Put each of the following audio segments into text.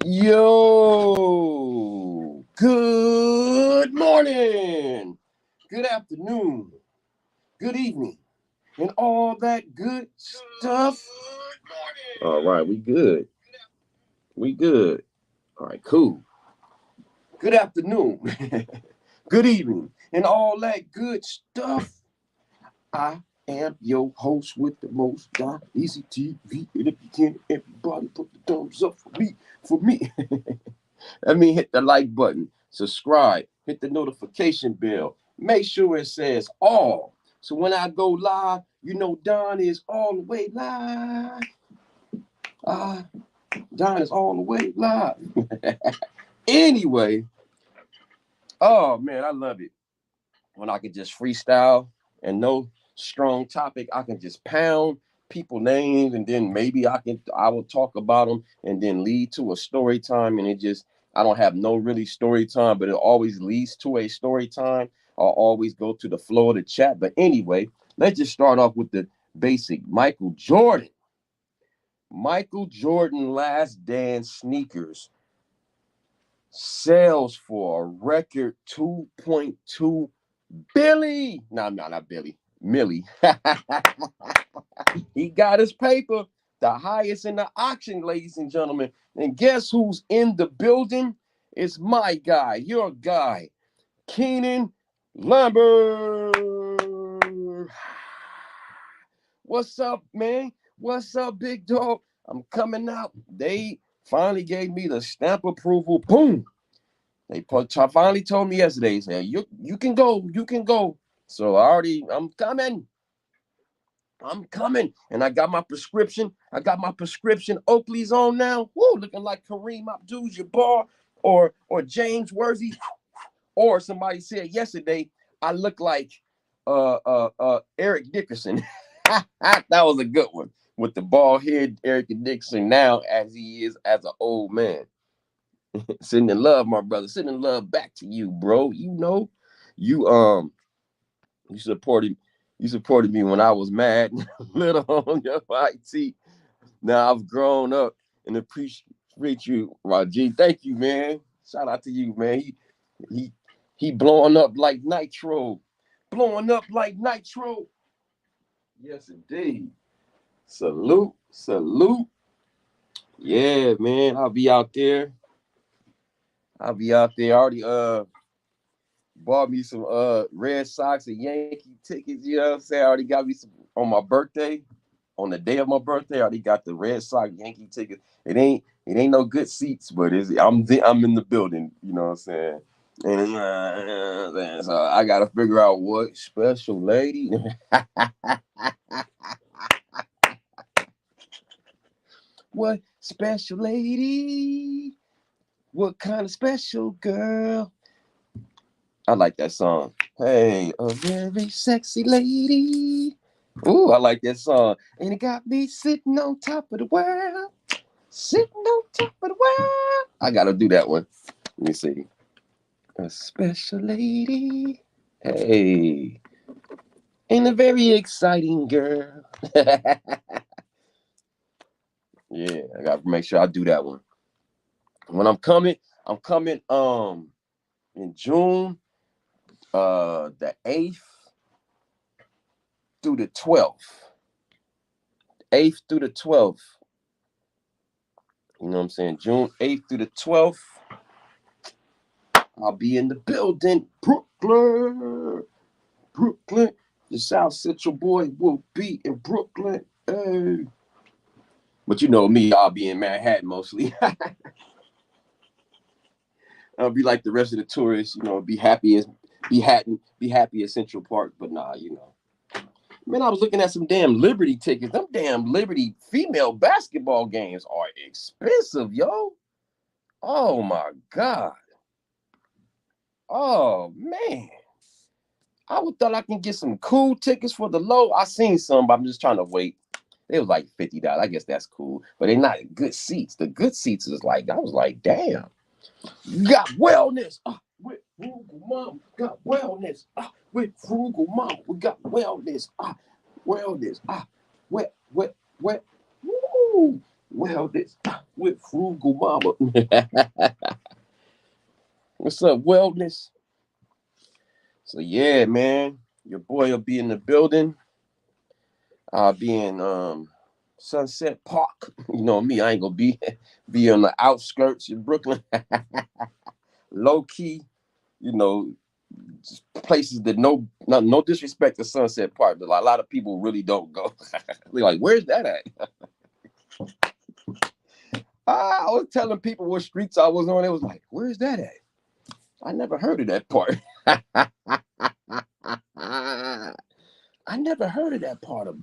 Yo, good morning, good afternoon, good evening, and all that good stuff. All right, we good. We good. All right, cool. Good afternoon, good evening, and all that good stuff. I am your host with the most, Don Easy TV. And if you can, everybody put the thumbs up for me, for me. Let me hit the like button, subscribe, hit the notification bell. Make sure it says all. So when I go live, you know Don is all the way live. Ah, Don is all the way live. Anyway, oh man, I love it when I can just freestyle and no strong topic. I can just pound people names and then maybe I will talk about them and then lead to a story time and it just I don't have no really story time, but it always leads to a story time. I'll always go to the flow of the chat. But anyway, let's just start off with the basic. Michael Jordan. Michael Jordan Last Dance sneakers sells for a record 2.2 Billy. No, not Billy. Millie. He got his paper, the highest in the auction, ladies and gentlemen. And guess who's in the building? It's my guy, your guy, Keenan Lambert. What's up, man? What's up, big dog? I'm coming out. They finally gave me the stamp approval. Boom. They finally told me yesterday, saying you can go, you can go. So I'm coming. I'm coming. And I got my prescription. I got my prescription Oakley's on now. Woo, looking like Kareem Abdul-Jabbar or James Worthy. Or somebody said yesterday, I look like Eric Dickerson. That was a good one. With the bald head Eric Dickerson now as he is as an old man. Sending love, my brother. Sending love back to you, bro. You know, you you supported you supported me when I was mad, little on your IT. Now I've grown up and appreciate you, Raji. Thank you, man. Shout out to you, man. He he blowing up like nitro, blowing up like nitro. Yes, indeed. Salute, salute. Yeah, man. I'll be out there. I'll be out there. I already bought me some Red Sox and Yankee tickets, you know what I'm saying? I already got me some on my birthday. On the day of my birthday, I already got the Red Sox Yankee tickets. It ain't no good seats, but I'm in the building, you know what I'm saying? And so I gotta figure out what special lady. What special lady? What kind of special girl? I like that song. Hey, a very sexy lady. Ooh, I like that song. And it got me sitting on top of the world. Sitting on top of the world. I gotta do that one. Let me see. A special lady. Hey. And a very exciting girl. Yeah, I gotta make sure I do that one. When I'm coming in June, the 8th through the 12th. 8th through the 12th. You know what I'm saying? June 8th through the 12th. I'll be in the building. Brooklyn. Brooklyn. The South Central boy will be in Brooklyn. Hey. But you know me, I'll be in Manhattan mostly. I'll be like the rest of the tourists, you know, be happy at Central Park, but nah, you know. Man, I was looking at some damn Liberty tickets. Them damn Liberty female basketball games are expensive, yo. Oh my God. Oh man. I would thought I can get some cool tickets for the low. I seen some, but I'm just trying to wait. It was like $50. I guess that's cool. But they're not good seats. The good seats is like, I was like, damn. You got wellness. With frugal mom, we got wellness. With frugal mom, we got wellness. Wellness. Wet. Woo. Wellness with Frugal Mama. What's up, Wellness? So yeah, man, your boy will be in the building. I'll be in Sunset Park. You know me, I ain't gonna be on the outskirts in Brooklyn, low key. You know, places that no disrespect to Sunset Park, but a lot of people really don't go. They're like, "Where's that at?" I was telling people what streets I was on. It was like, "Where's that at?" I never heard of that part. I never heard of that part of.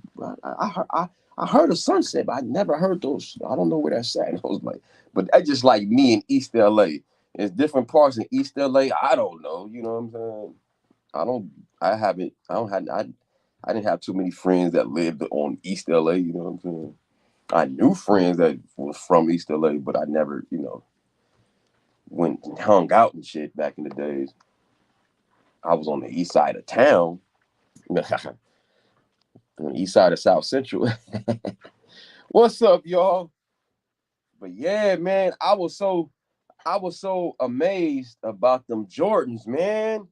I heard of Sunset, but I never heard those. I don't know where that's at. I was like, but that's just like me in East LA. There's different parts in East LA. I don't know. You know what I'm saying? I don't. I haven't. I don't have. I didn't have too many friends that lived on East LA. You know what I'm saying? I knew friends that was from East LA, but I never, went and hung out and shit back in the days. I was on the east side of town, on the east side of South Central. What's up, y'all? But yeah, man, I was so amazed about them Jordans, man.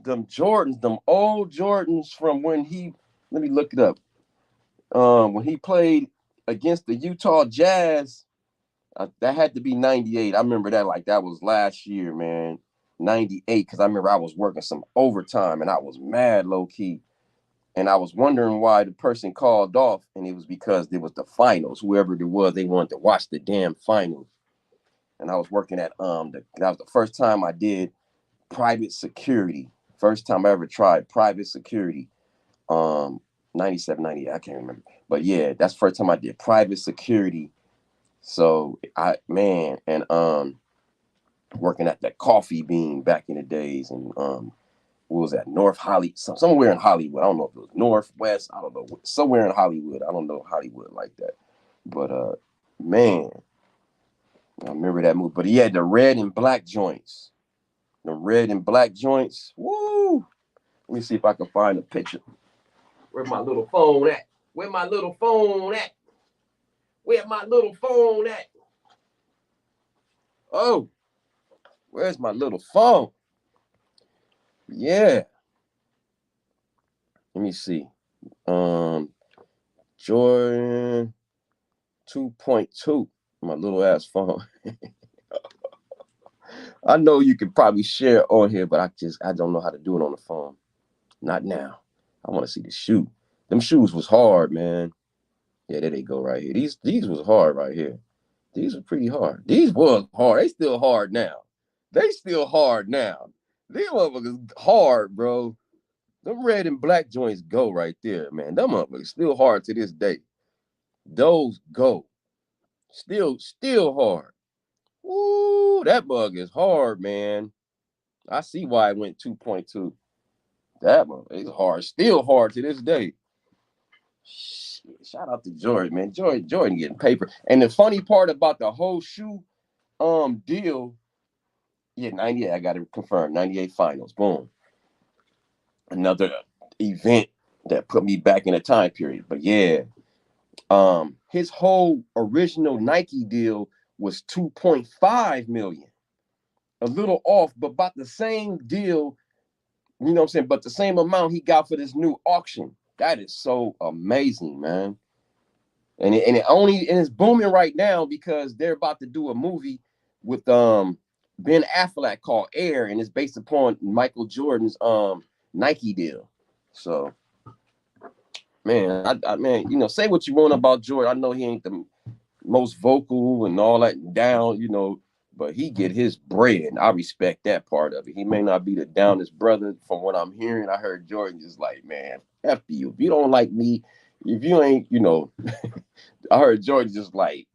Them Jordans, them old Jordans from when he. Let me look it up. When he played against the Utah Jazz, that had to be '98. I remember that like that was last year, man. '98, because I remember I was working some overtime and I was mad low key. And I was wondering why the person called off, and it was because it was the finals. Whoever it was, they wanted to watch the damn finals. And I was working at that was the first time I did private security. First time I ever tried private security. Um 97, 98, I can't remember. But yeah, that's the first time I did private security. So and working at that coffee bean back in the days, and what was that, North Hollywood, somewhere in Hollywood. I don't know if it was Northwest, I don't know, somewhere in Hollywood. I don't know Hollywood like that. But man, I remember that movie. But he had the red and black joints. The red and black joints. Woo! Let me see if I can find a picture. Where my little phone at? Where my little phone at? Where my little phone at? Oh, where's my little phone? Yeah. Let me see. Um, Jordan 2.2. My little ass phone. I know you could probably share on here, but I don't know how to do it on the phone. Not now. I want to see the shoe. Them shoes was hard, man. Yeah, there they go right here. These was hard right here. These were pretty hard. These was hard. They still hard now. They still hard now. These motherfuckers hard, bro. Them red and black joints go right there, man. Them motherfuckers still hard to this day. Those go. Still hard. Ooh, that bug is hard, man. I see why it went 2.2. That one is hard. Still hard to this day. Shit, shout out to Jordan, man. Jordan getting paper. And the funny part about the whole shoe deal, yeah, 98. I got to confirm. 98 finals. Boom. Another event that put me back in a time period. But yeah, his whole original Nike deal was 2.5 million. A little off, but about the same deal, you know what I'm saying? But the same amount he got for this new auction. That is so amazing, man. And it's booming right now because they're about to do a movie with Ben Affleck called Air, and it's based upon Michael Jordan's Nike deal. So man, man, say what you want about Jordan. I know he ain't the most vocal and all that down, but he get his bread, and I respect that part of it. He may not be the downest brother from what I'm hearing. I heard Jordan just like, man, F you. If you don't like me, if you ain't, I heard Jordan just like,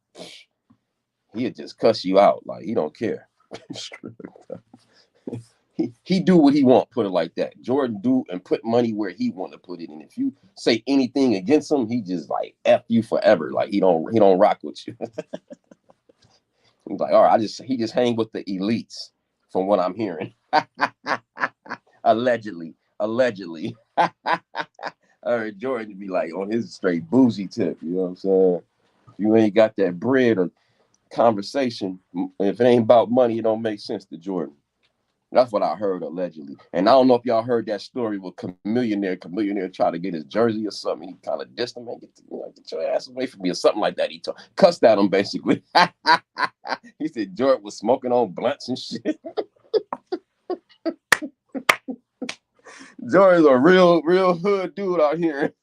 he'll just cuss you out. Like, he don't care. he do what he want, put it like that. Jordan do and put money where he want to put it. And if you say anything against him, he just like F you forever. Like he don't rock with you. He's like, all right, he just hang with the elites, from what I'm hearing. Allegedly. I heard Jordan be like on his straight boozy tip, you know what I'm saying? you ain't got that bread or conversation, if it ain't about money, it don't make sense to Jordan. That's what I heard allegedly. And I don't know if y'all heard that story with Chameleonaire. Chameleonaire tried to get his jersey or something. He kind of dissed him, man, get your ass away from me or something like that. He cussed at him basically. He said Jordan was smoking on blunts and shit. Jordan's a real hood dude out here.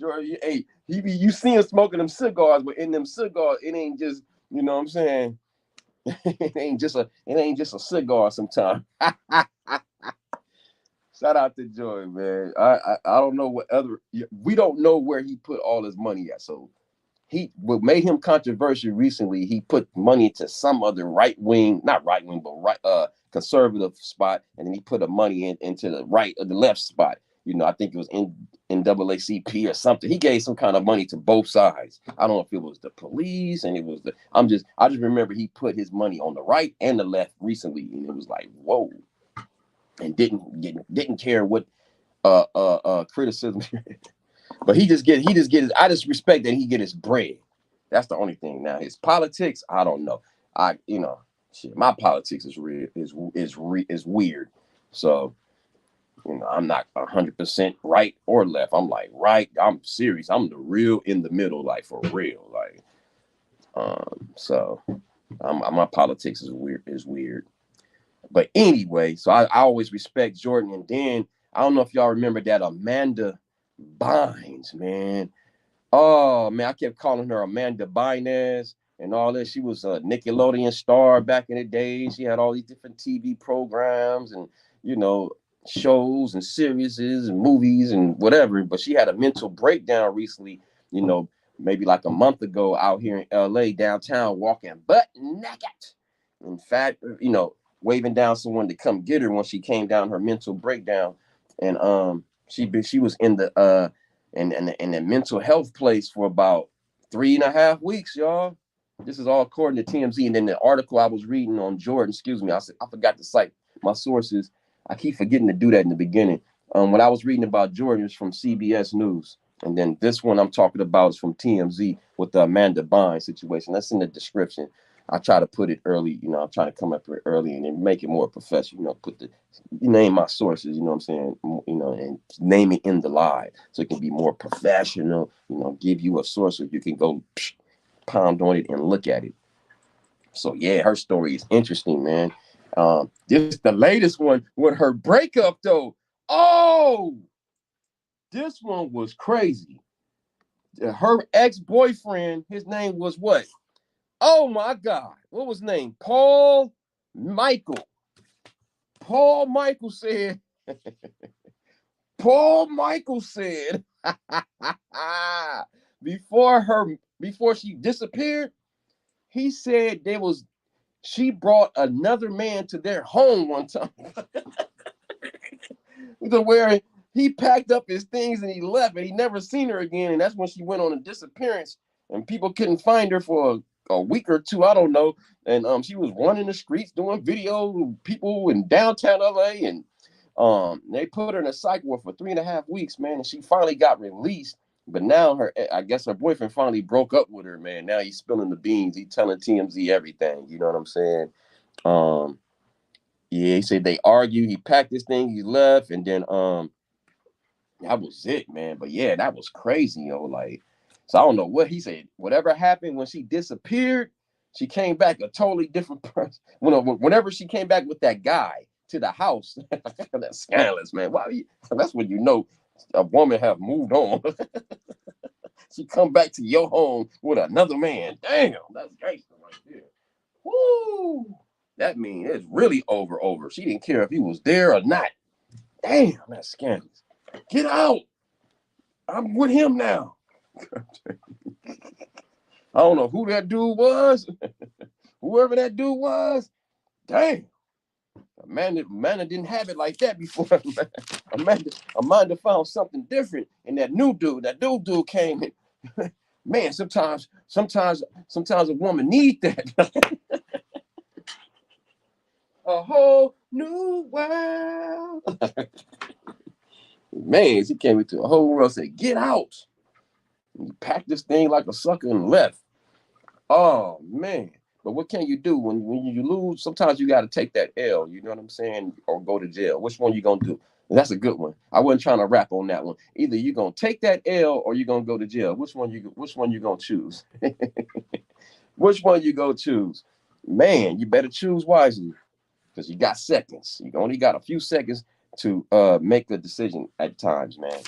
Jordan, hey, you see him smoking them cigars, but in them cigars, it ain't just, you know what I'm saying? it ain't just a cigar sometimes. Shout out to Joy, man. I don't know we don't know where he put all his money at. So what made him controversial recently, he put money to some other not right wing, but conservative spot, and then he put the money into the right or the left spot. You know, I think it was in NAACP or something. He gave some kind of money to both sides. I don't know if it was the police and it was I just remember he put his money on the right and the left recently, and it was like, whoa. And didn't care what criticism. But he just get his, I just respect that he get his bread. That's the only thing. Now his politics, I don't know. Shit, my politics is weird. So, I'm not 100% right or left. I'm like right. I'm serious. I'm the real in the middle, like for real. Like, so my politics is weird. But anyway, so I always respect Jordan. And then I don't know if y'all remember that Amanda Bynes, man. Oh man, I kept calling her Amanda Bynes and all this. She was a Nickelodeon star back in the day. She had all these different TV programs and shows and series and movies and whatever. But she had a mental breakdown recently. Maybe like a month ago out here in LA downtown, walking butt naked. In fact, waving down someone to come get her when she came down her mental breakdown, and she was in the in the mental health place for about 3.5 weeks, y'all. This is all according to TMZ. And then the article I was reading on Jordan, excuse me, I forgot to cite my sources. I keep forgetting to do that in the beginning. When I was reading about Jordan, it was from CBS News. And then this one I'm talking about is from TMZ with the Amanda Bynes situation. That's in the description. I try to put it early, I'm trying to come up here early and then make it more professional, put name my sources, you know what I'm saying, and name it in the live so it can be more professional, give you a source so you can go pound on it and look at it. So yeah, her story is interesting, man. This the latest one with her breakup though. Oh, this one was crazy. Her ex-boyfriend, his name was what? Oh my God. What was his name? Paul Michael. Paul Michael said, before she disappeared, he said she brought another man to their home one time. Where he packed up his things and he left and he never seen her again. And that's when she went on a disappearance and people couldn't find her for a week or two. I don't know. And she was running the streets doing video people in downtown LA. And they put her in a psych ward for 3.5 weeks, man. And she finally got released. But now I guess her boyfriend finally broke up with her, man. Now he's spilling the beans. He's telling TMZ everything. You know what I'm saying? Yeah, he said they argued. He packed his thing, he left, and then that was it, man. But yeah, that was crazy, like. So I don't know what he said. Whatever happened when she disappeared, she came back a totally different person. Whenever she came back with that guy to the house, that's scandalous, man. That's when you know a woman have moved on. She come back to your home with another man. Damn, that's gangster right there. Woo! That means it's really over. She didn't care if he was there or not. Damn, that's scandalous. Get out. I'm with him now. I don't know who that dude was. Whoever that dude was. Damn. Amanda didn't have it like that before. Amanda found something different in that new dude. That new dude came in. Man, sometimes a woman need that. A whole new world. Man, he came into a whole world, said, get out. He packed this thing like a sucker and left. Oh man. But what can you do when you lose? Sometimes you got to take that L, you know what I'm saying? Or go to jail. Which one you gonna do? And that's a good one. I wasn't trying to rap on that one. Either you gonna take that L or you gonna go to jail. Which one you gonna choose? Which one you gonna choose? Man, you better choose wisely because you got seconds. You only got a few seconds to make a decision at times, man.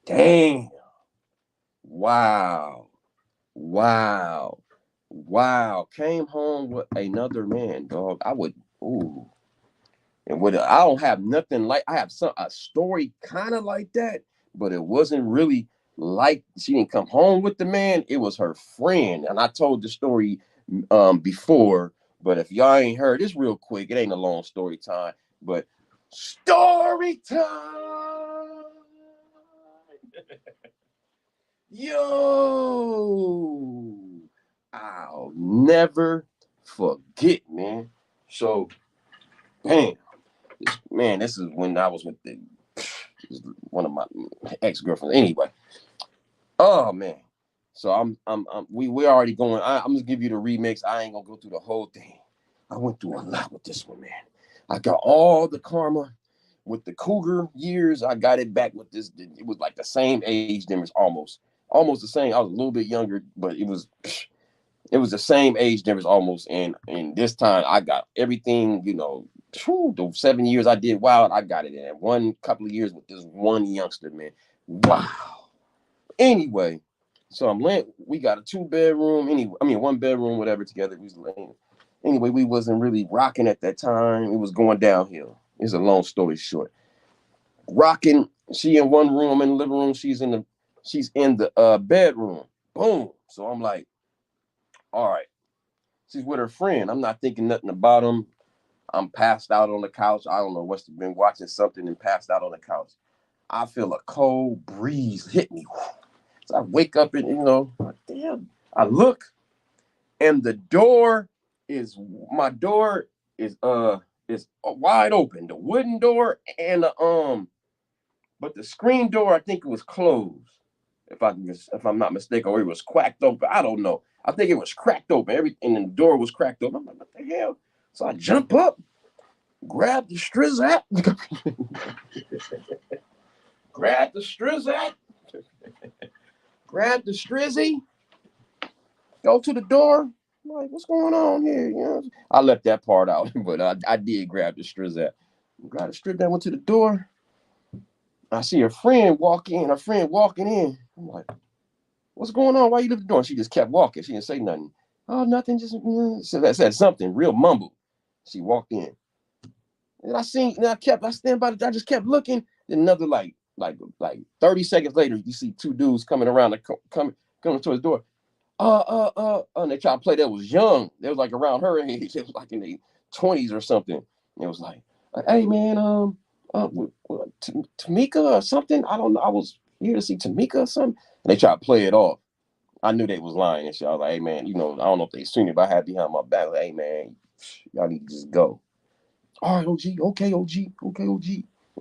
Damn. Wow. Wow. Wow. Came home with another man, dog. I would, ooh. And with I don't have nothing like I have a story kind of like that, but it wasn't really like she didn't come home with the man. It was her friend. And I told the story before, but if y'all ain't heard this real quick, it ain't a long story time, but story time. Yo, I'll never forget, man. So, man, this is when I was with one of my ex-girlfriends. Anyway, oh man. So we already going. I'm gonna give you the remix. I ain't gonna go through the whole thing. I went through a lot with this one, man. I got all the karma with the cougar years. I got it back with this. It was like the same age difference, almost the same. I was a little bit younger, but it was the same age difference almost. And this time I got everything, the 7 years I did wild, I got it in one couple of years with this one youngster, man. Wow. Anyway, so we got a 2-bedroom, one bedroom, whatever, together. Anyway, we wasn't really rocking at that time. It was going downhill. It's a long story short. Rocking, she in one room, in the living room, she's in the bedroom. Boom. So I'm like, all right. She's with her friend. I'm not thinking nothing about him. I'm passed out on the couch. I don't know what's been watching something and passed out on the couch. I feel a cold breeze hit me. So I wake up and damn. I look, and my door is wide open. The wooden door and but the screen door, I think it was closed. If I'm not mistaken, or it was cracked open. I don't know. I think it was cracked open. Everything in the door was cracked open. I'm like, what the hell? So I jump up, grab the Strizat, grab the Strizat, grab the Strizzy, go to the door. I'm like, what's going on here? I left that part out, but I did grab the Strizat. Grab the Strizat, went to the door. I see her friend walking in. I'm like, what's going on? Why you leave the door? And she just kept walking. She didn't say nothing. Oh, nothing. Just said something real mumbled. She walked in. And I stand by I just kept looking. Then another like 30 seconds later, you see two dudes coming around coming to his door. And they tried to play that was young. They was like around her age. It was like in their 20s or something. And it was like, hey man, Tamika or something. I don't know. I was here to see Tamika or something. And they tried to play it off. I knew they was lying and shit. I was like, hey man, I don't know if they seen it, but I had behind my back. Like, hey man, y'all need to just go. All right, OG, okay, OG.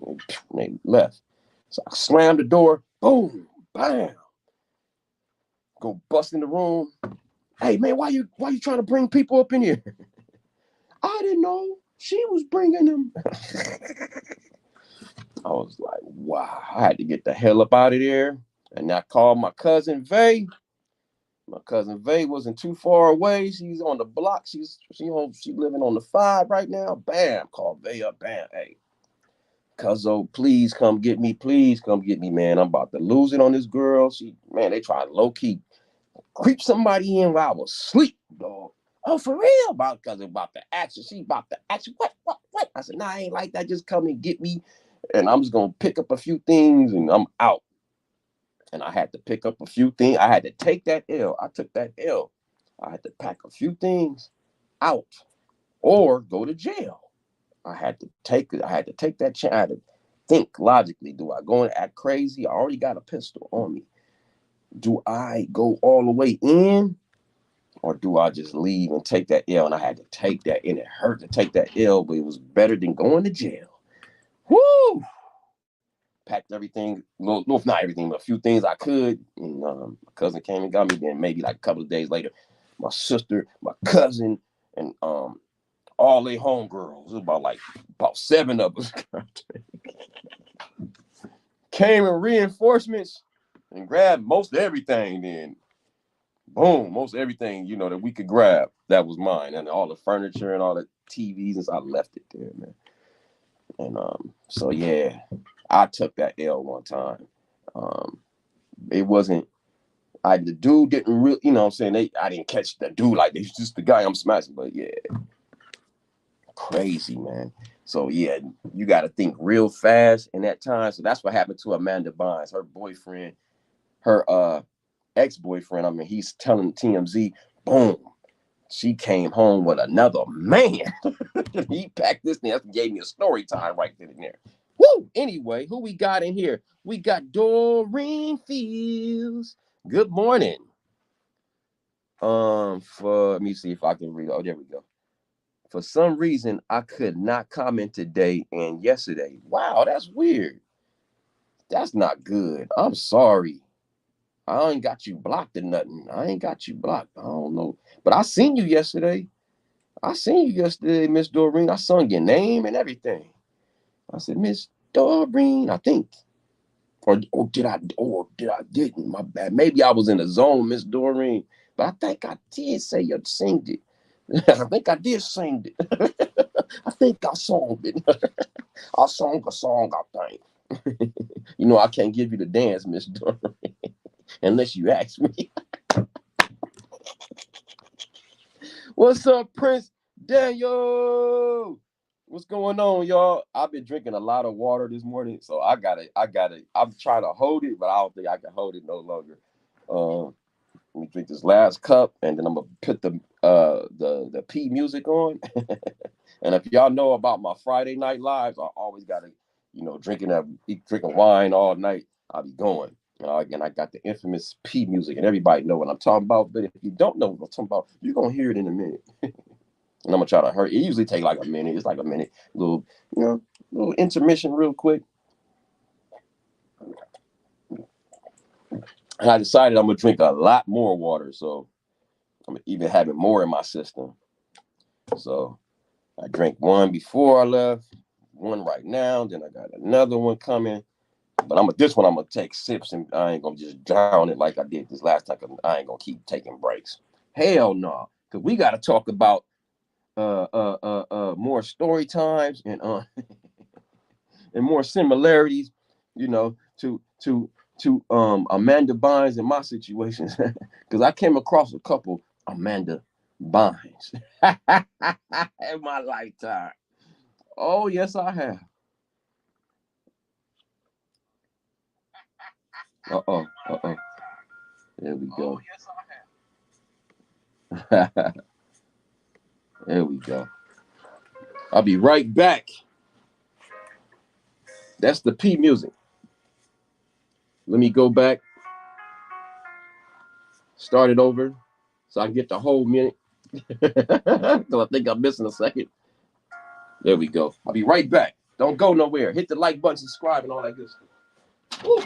And they left. So I slammed the door. Boom, bam. Go bust in the room. Hey man, why you trying to bring people up in here? I didn't know. She was bringing them. I was like, wow. I had to get the hell up out of there. And I called my cousin Vay. My cousin Vay wasn't too far away. She's on the block. She living on the 5 right now. Bam, call Vay up. Bam, hey, cuzzo, please come get me. Please come get me, man. I'm about to lose it on this girl. They tried low key creep somebody in while I was asleep, dog. Oh, for real? About the action. She about the action. What? I said, nah, I ain't like that. Just come and get me. And I'm just gonna pick up a few things and I'm out. And I had to pick up a few things. I had to take that L. I took that L. I had to pack a few things out or go to jail. I had to take that chance. I had to think logically. Do I go and act crazy? I already got a pistol on me. Do I go all the way in? Or do I just leave and take that L? And I had to take that, and it hurt to take that L, but it was better than going to jail. Woo! packed everything. Well, not everything, but a few things I could. And my cousin came and got me. Then maybe like a couple of days later, my sister, my cousin, and all they homegirls. It was about 7 of us came in reinforcements and grabbed most everything. Then boom, most everything that we could grab that was mine, and all the furniture and all the TVs, and so I left it there, man. And so yeah, I took that L one time. It wasn't. The dude didn't really, what I'm saying, I didn't catch the dude like this. Just the guy I'm smashing, but yeah, crazy, man. So yeah, you got to think real fast in that time. So that's what happened to Amanda Bynes. Her boyfriend, her ex-boyfriend. I mean, he's telling TMZ, boom, she came home with another man. He packed this thing. That gave me a story time right then and there. Woo! Anyway, who we got in here? We got Doreen Fields. Good morning. Let me see if I can read. Oh, there we go. For some reason, I could not comment today and yesterday. Wow, that's weird. That's not good. I'm sorry. I ain't got you blocked or nothing. I ain't got you blocked. I don't know. But I seen you yesterday. Miss Doreen. I sung your name and everything. I said, Miss Doreen, I think. Or did I didn't? My bad. Maybe I was in the zone, Miss Doreen. But I think I did say you sing it. I think I did sing it. I think I sung it. I sung a song, I think. I can't give you the dance, Miss Doreen, unless you ask me. What's up, Prince Daniel? What's going on, y'all? I've been drinking a lot of water this morning, so I gotta. I'm trying to hold it, but I don't think I can hold it no longer. Let me drink this last cup, and then I'm gonna put the P music on. And if y'all know about my Friday night lives, I always gotta, drinking wine all night. I'll be going. Again, I got the infamous P music, and everybody know what I'm talking about. But if you don't know what I'm talking about, you're gonna hear it in a minute. And I'm gonna try to hurry. It usually take like a minute. It's like a minute, little intermission, real quick. And I decided I'm gonna drink a lot more water, so I'm even having more in my system. So I drank one before I left, one right now. Then I got another one coming. But this one I'm gonna take sips, and I ain't gonna just drown it like I did this last time. I ain't gonna keep taking breaks. Hell no, because we gotta talk about more story times and more similarities, to Amanda Bynes in my situations. Because I came across a couple Amanda Bynes in my lifetime. Oh yes, I have. Uh-oh. There we go. There we go. I'll be right back. That's the P music. Let me go back, start it over, so I can get the whole minute. Because I think I'm missing a second. There we go. I'll be right back. Don't go nowhere. Hit the like button, subscribe, and all that good stuff. Woo.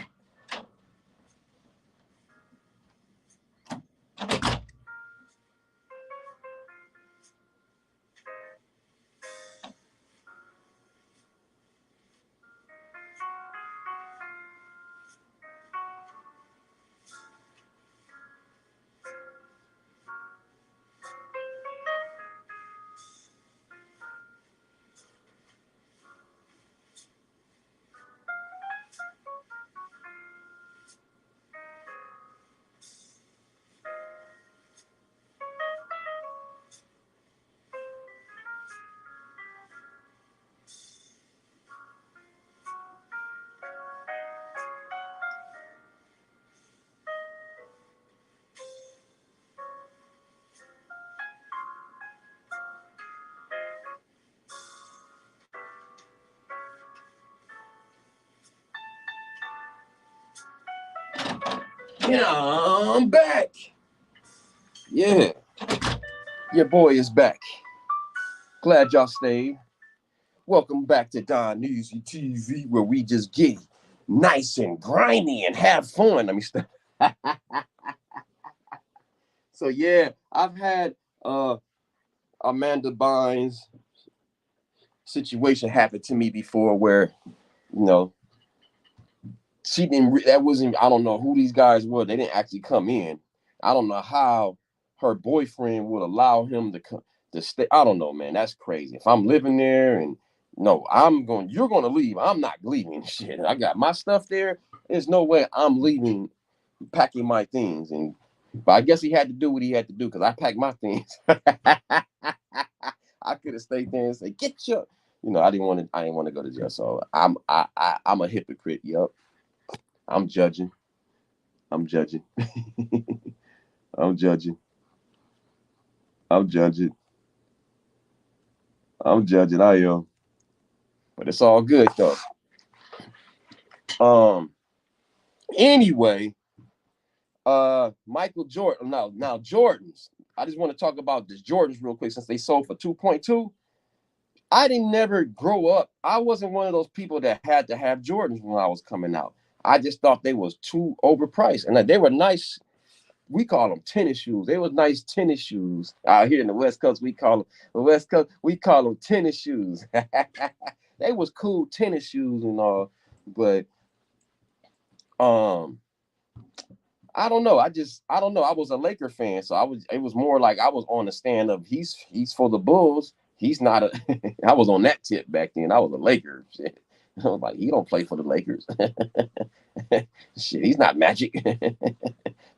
And I'm back. Yeah, your boy is back. Glad y'all stayed. Welcome back to Don Easy TV, where we just get it. nice and grimy and have fun. I mean, so yeah, I've had Amanda Bynes situation happen to me before where you know she didn't. That wasn't. I don't know who these guys were. They didn't actually come in. I don't know how her boyfriend would allow him to come to stay. I don't know, man. That's crazy. If I'm living there and no, I'm going. You're going to leave. I'm not leaving. Shit, I got my stuff there. There's no way I'm leaving, packing my things. And but I guess he had to do what he had to do because I packed my things. I could have stayed there and said, "Get your." You know, I didn't want to. I didn't want to go to jail. So I'm a hypocrite. Yup. I'm judging. I'm judging. I'm judging. I'm judging. I'm judging. I am. But it's all good though. Um. Anyway, Michael Jordan. Now Jordans. I just want to talk about this Jordans real quick since they sold for 2.2. I didn't never grow up. I wasn't one of those people that had to have Jordans when I was coming out. I just thought they was too overpriced, and they were nice. We call them tennis shoes. They were nice tennis shoes. Out here in the West Coast, we call them the West Coast. We call them tennis shoes. They was cool tennis shoes and all, but um, I don't know. I don't know. I was a Laker fan, so I was. It was more like I was on the stand of he's for the Bulls. He's not a. I was on that tip back then. I was a Laker. Shit. I was like, he don't play for the Lakers. Shit, he's not Magic.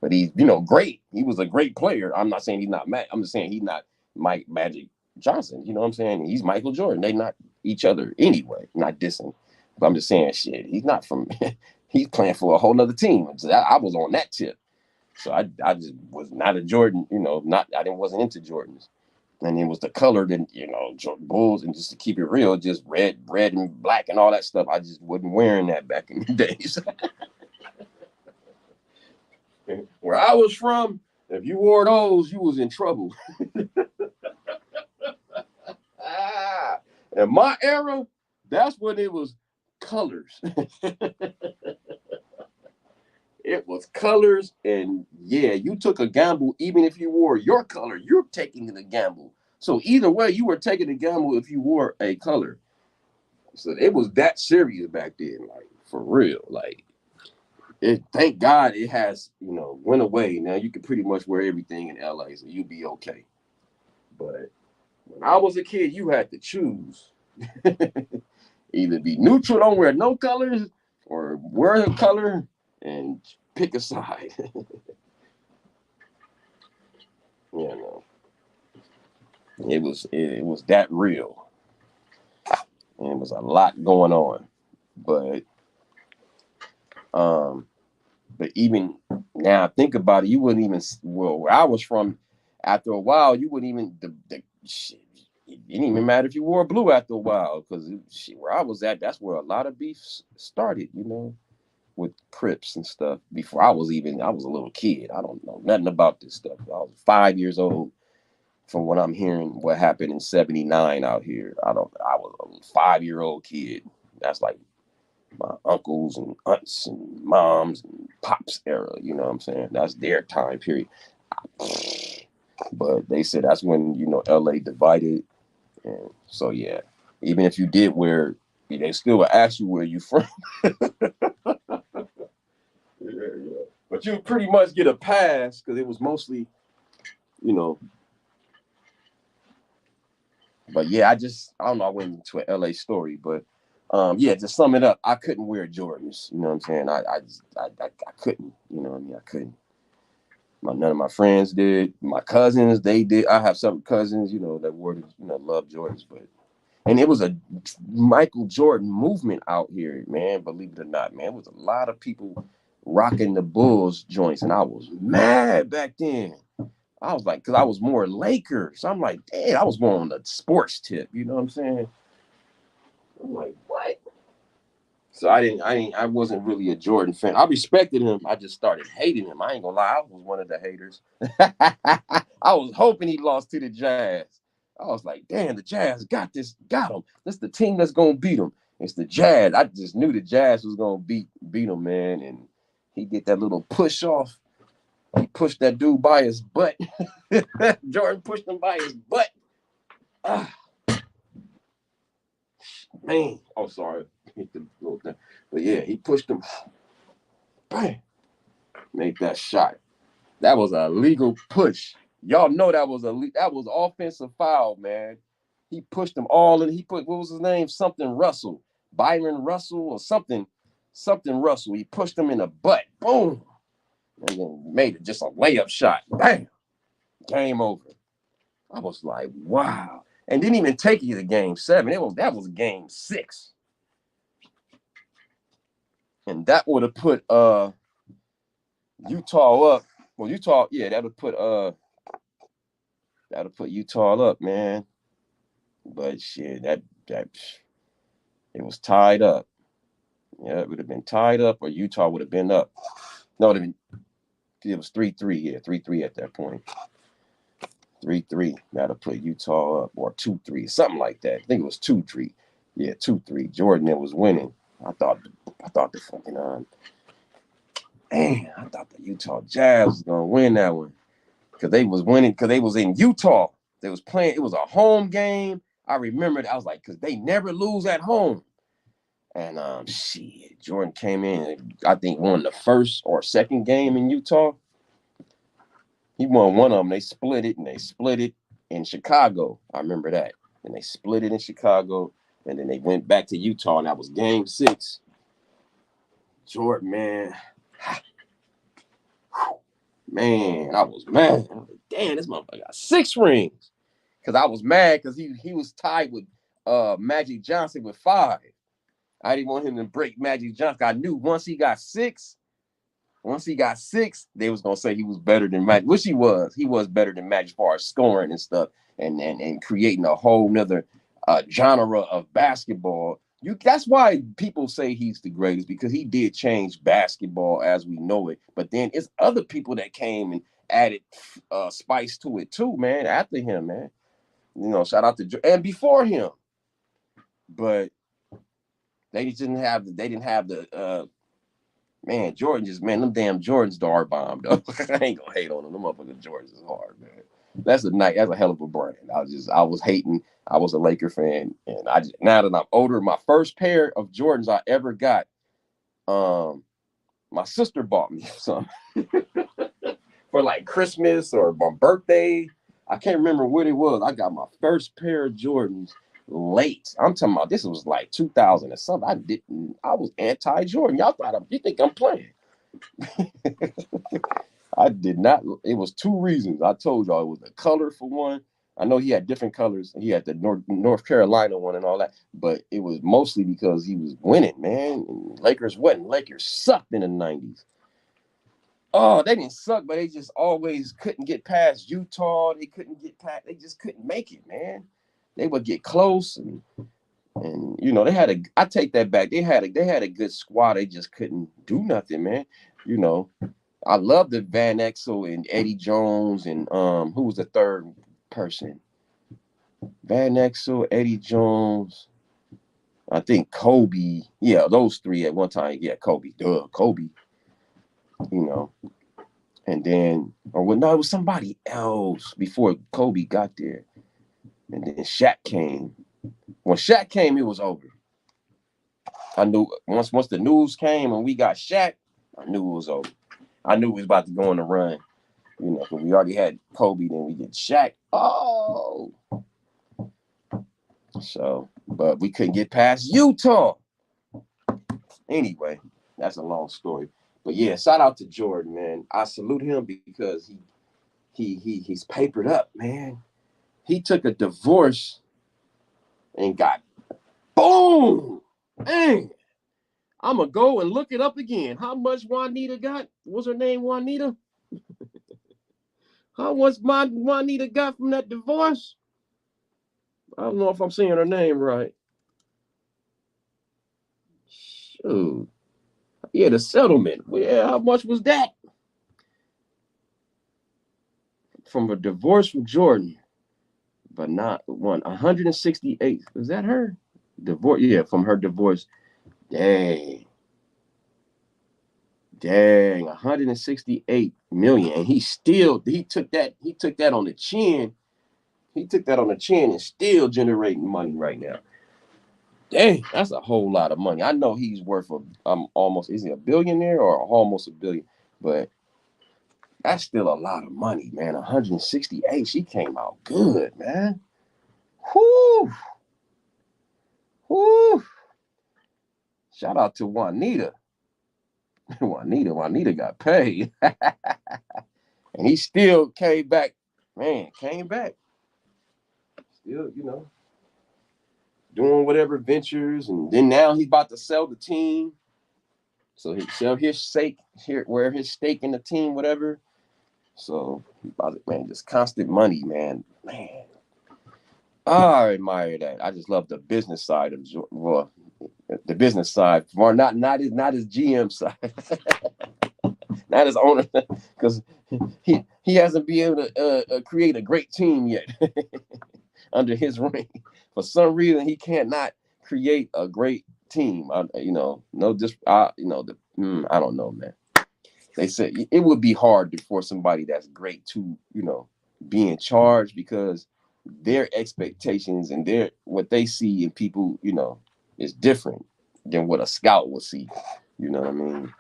But he's great. He was a great player. I'm not saying he's not I'm just saying he's not Mike Magic Johnson. You know what I'm saying? He's Michael Jordan. They not each other anyway. Not dissing. But I'm just saying shit. He's not from he's playing for a whole nother team. So I was on that tip. So I just was not a Jordan, I didn't wasn't into Jordans. And it was the color that, Bulls, and just to keep it real, just red and black and all that stuff. I just wasn't wearing that back in the days. Where I was from, if you wore those, you was in trouble. In my era, that's when it was colors. It was colors, and yeah, you took a gamble. Even if you wore your color, you're taking the gamble. So either way, you were taking a gamble if you wore a color. So it was that serious back then, like for real. Like thank God it has, went away. Now you can pretty much wear everything in LA, so you'll be okay. But when I was a kid, you had to choose. Either be neutral, don't wear no colors, or wear a color and pick a side. You know, it was that real, and it was a lot going on. But um, but even now, think about it. You wouldn't even where I was from. After a while, you wouldn't even the shit. It didn't even matter if you wore blue after a while, because where I was at, that's where a lot of beef started. With Crips and stuff. Before I was a little kid. I don't know nothing about this stuff. I was 5 years old. From what I'm hearing, what happened in '79 out here, I was a 5-year-old kid. That's like my uncles and aunts and moms and pops era. You know what I'm saying? That's their time period. But they said that's when LA divided, and so yeah. Even if you did wear, they still would ask you where you from. Yeah. But you pretty much get a pass because it was mostly, you know. But yeah, I don't know. I went into an LA story, but yeah, to sum it up, I couldn't wear Jordans. You know what I'm saying? I couldn't. You know what I mean? I couldn't. None of my friends did. My cousins, they did. I have some cousins, that wore, love Jordans, and it was a Michael Jordan movement out here, man. Believe it or not, man, it was a lot of people rocking the Bulls joints, and I was mad back then. I was like, because I was more Lakers. I'm like, damn, I was going on the sports tip. You know what I'm saying? I'm like, what? So I wasn't really a Jordan fan. I respected him. I just started hating him. I ain't gonna lie, I was one of the haters. I was hoping he lost to the Jazz. I was like, damn, the Jazz got him. This the team that's gonna beat him. It's the Jazz. I just knew the Jazz was gonna beat them, man. And he did that little push off. He pushed that dude by his butt. Jordan pushed him by his butt. Ah, man. Oh, sorry. But yeah, he pushed him. Bang. Made that shot. That was a legal push. Y'all know that was offensive foul, man. He pushed them all in. He put, what was his name? Something Russell. Byron Russell or something Russell. He pushed him in the butt. Boom. And then made it just a layup shot. Bam. Game over. I was like, wow. And didn't even take you to game 7. That was game 6. And that would have put Utah up. Well, Utah, yeah, that'll put Utah up, man. But shit, that it was tied up. Yeah, it would have been tied up, or Utah would have been up. No, it was 3-3. Yeah, 3-3 at that point. 3-3. That'll put Utah up, or 2-3, something like that. I think it was 2-3. Yeah, 2-3. Jordan was winning. I thought the fucking I thought the Utah Jazz was gonna win that one because they was winning because they was in Utah. They was playing. It was a home game. I remembered. I was like, because they never lose at home. And shit, Jordan came in and I think won the first or second game in Utah. He won one of them. They split it in Chicago. I remember that. And they split it in Chicago. And then they went back to Utah, and that was game 6. Jordan, man. Man, I was mad. I was like, damn, this motherfucker got 6 rings. Because I was mad because he was tied with Magic Johnson with 5. I didn't want him to break Magic Johnson. I knew once he got 6, they was gonna say he was better than Magic, which he was. He was better than Magic as far as scoring and stuff, and creating a whole nother genre of basketball. That's why people say he's the greatest, because he did change basketball as we know it. But then it's other people that came and added spice to it too, man. After him, man. Shout out to and before him, but they didn't have the man, Jordan them damn Jordans dart bombed though. I ain't gonna hate on them. Them motherfucking Jordans is hard, man. That's a hell of a brand. I was hating. I was a Laker fan, and now that I'm older, my first pair of Jordans I ever got, my sister bought me some for like Christmas or my birthday. I can't remember what it was. I got my first pair of Jordans late. I'm talking about this was like 2000 or something. I was anti-Jordan. You think I'm playing? I did not. It was 2 reasons. I told y'all it was the color for one. I know he had different colors. He had the North Carolina one and all that, but it was mostly because he was winning, man. And Lakers sucked in the 90s. Oh, they didn't suck, but they just always couldn't get past Utah. They just couldn't make it, man. They would get close and I take that back. They had a good squad. They just couldn't do nothing, man. I love the Van Exel and Eddie Jones and who was the third person? Van Exel, Eddie Jones, I think Kobe. Yeah, those 3 at one time. Yeah, Kobe. Kobe. And then, it was somebody else before Kobe got there. And then Shaq came. When Shaq came, it was over. I knew once the news came and we got Shaq, I knew it was over. I knew we was about to go on a run. Because we already had Kobe, then we get Shaq. Oh. So, but we couldn't get past Utah. Anyway, that's a long story. But yeah, shout out to Jordan, man. I salute him because he's papered up, man. He took a divorce and got boom. Dang. I'm going to go and look it up again. How much Juanita got? What's her name, Juanita? How much Juanita got from that divorce? I don't know if I'm saying her name right. Shoot. Yeah, the settlement. Yeah, how much was that? From a divorce from Jordan. But not 168. Is that her? Divorce, yeah, from her divorce. Dang, dang, 168 million. And he took that on the chin. He took that on the chin and still generating money right now. Dang, that's a whole lot of money. I know he's worth almost, is he a billionaire or almost a billion? But that's still a lot of money, man. 168. She came out good, man. Whoo, whoo. Shout out to Juanita. Juanita got paid. And he still came back. Man, came back. Still, doing whatever ventures. And then now he's about to sell the team. So he sell his stake here, where his stake in the team, whatever. So he about it, man. Just constant money, man. Man. I admire that. I just love the business side of well, the business side, or not his GM side, not his owner, because he hasn't been able to create a great team yet under his reign. For some reason, he cannot create a great team. No, just I don't know, man. They said it would be hard for somebody that's great to be in charge, because their expectations and their what they see in people is different than what a scout will see. You know what I mean?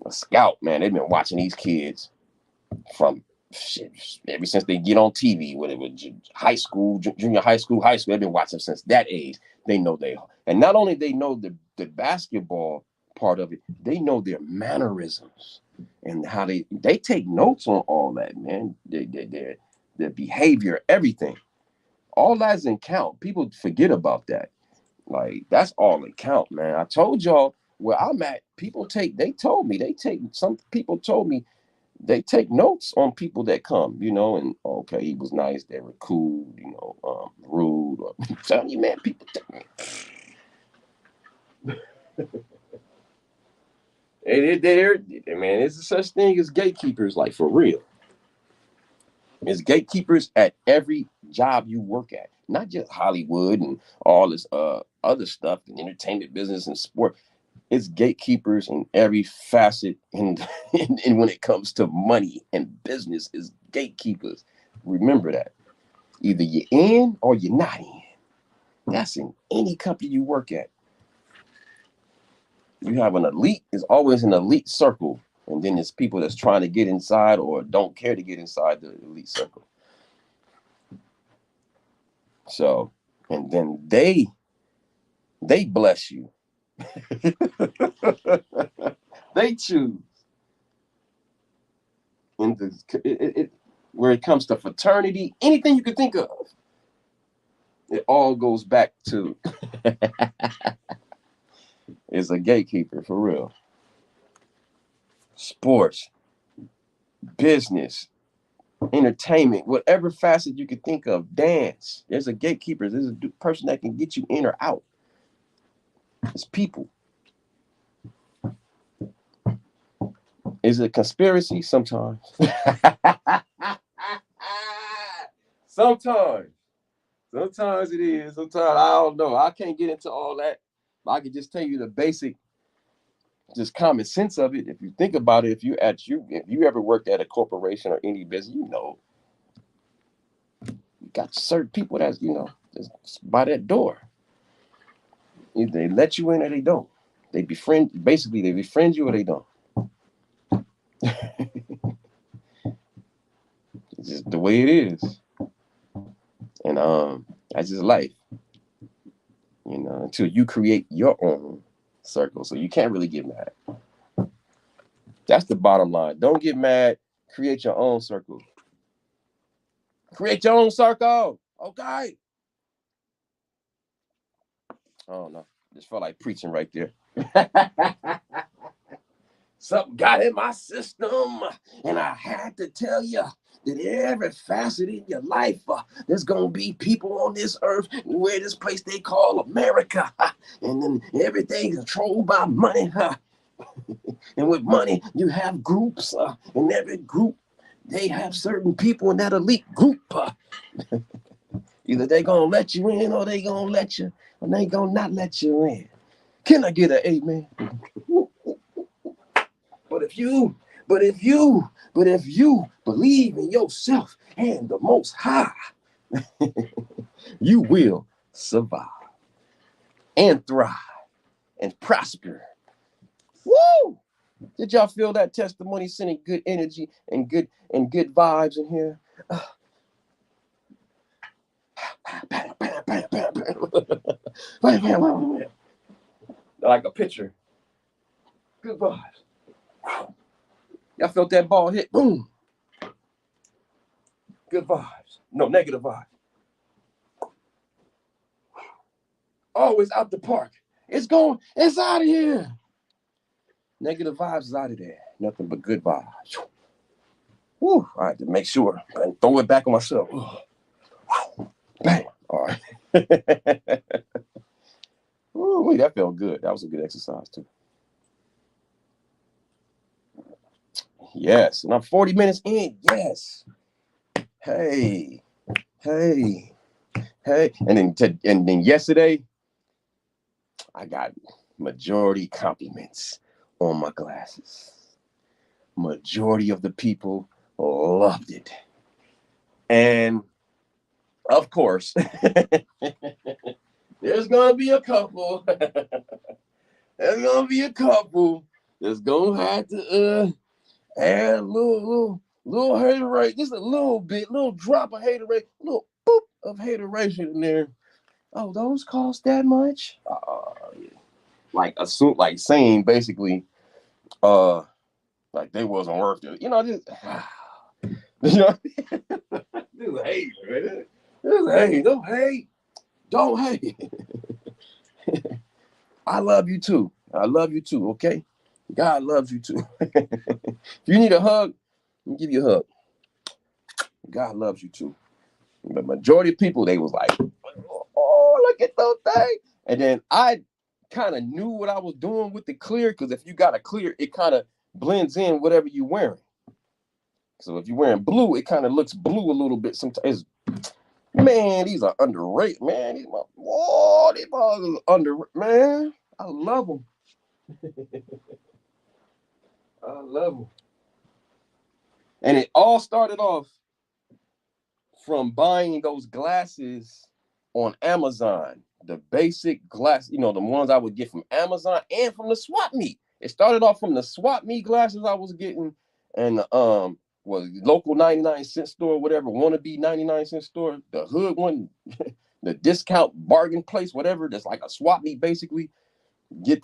A scout, man, they've been watching these kids from shit ever since they get on TV, whether it was high school, junior high school, they've been watching since that age. They know and not only they know the basketball part of it, they know their mannerisms and how they take notes on all that, man. Their behavior, everything, all that doesn't count. People forget about that. Like, that's all it count, man. I told y'all where I'm at. Some people told me they take notes on people that come, and okay, he was nice, they were cool, rude. Or, I'm telling you, man, people man, it's a such thing as gatekeepers, like for real. It's gatekeepers at every job you work at, not just Hollywood and all this other stuff, and entertainment business and sport. It's gatekeepers in every facet, and when it comes to money and business, is gatekeepers. Remember that. Either you're in or you're not in. That's in any company you work at. You have an elite, it's always an elite circle. And then there's people that's trying to get inside or don't care to get inside the elite circle. So, and then they bless you. They choose. In where it comes to fraternity, anything you could think of, it all goes back to is a gatekeeper for real. Sports, business, entertainment, whatever facet you could think of, dance. There's a gatekeeper. There's a person that can get you in or out. It's people. Is it a conspiracy? Sometimes. Sometimes. Sometimes it is. Sometimes I don't know. I can't get into all that. But I can just tell you the basic, just common sense of it. If you think about it, if you ever worked at a corporation or any business, you got certain people that's by that door. Either they let you in or they don't. They befriend you or they don't. It's just the way it is. And that's just life. Until you create your own circle. So you can't really get mad. That's the bottom line. Don't get mad. Create your own circle. Create your own circle. Okay. Oh no. Just felt like preaching right there. Something got in my system, and I had to tell you that every facet in your life, there's gonna be people on this earth where this place they call America, and then everything's controlled by money. And with money, you have groups, and every group they have certain people in that elite group. Either they gonna let you in or they gonna let you, or they gonna not let you in. Can I get an amen? But if you, but if you believe in yourself and the Most High, you will survive and thrive and prosper. Woo! Did y'all feel that testimony sending good energy and good vibes in here? Like a pitcher. Good vibes. Y'all felt that ball hit? Boom. Good vibes. No, negative vibes. Oh, it's out the park. It's going. It's out of here. Negative vibes is out of there. Nothing but good vibes. Woo. I had to make sure and throw it back on myself. Bang. All right. Ooh, wait, that felt good. That was a good exercise too. Yes, and I'm 40 minutes in. Yes. Hey. And then yesterday, I got majority compliments on my glasses. Majority of the people loved it. And of course, there's gonna be a couple. There's gonna be a couple that's gonna have to add a little haterade, just a little bit, little drop of haterade, little boop of hateration in there. Oh, those cost that much? Yeah. Like saying basically, like they wasn't worth it. You know, just you know, this hate, man. This hate, don't hate. I love you too. Okay, God loves you too. If you need a hug, I'll give you a hug. God loves you too. The majority of people, they was like, oh, look at those things. And then I kind of knew what I was doing with the clear, because if you got a clear, it kind of blends in whatever you're wearing. So if you're wearing blue, it kind of looks blue a little bit sometimes. Man, these are underrated, man. These balls are man. I love them. I love them. And it all started off from buying those glasses on Amazon. The basic glass, the ones I would get from Amazon and from the swap meet. It started off from the swap meet glasses I was getting, and was local 99-cent store, whatever, wannabe 99-cent store, the hood one, the discount bargain place, whatever, that's like a swap meet basically.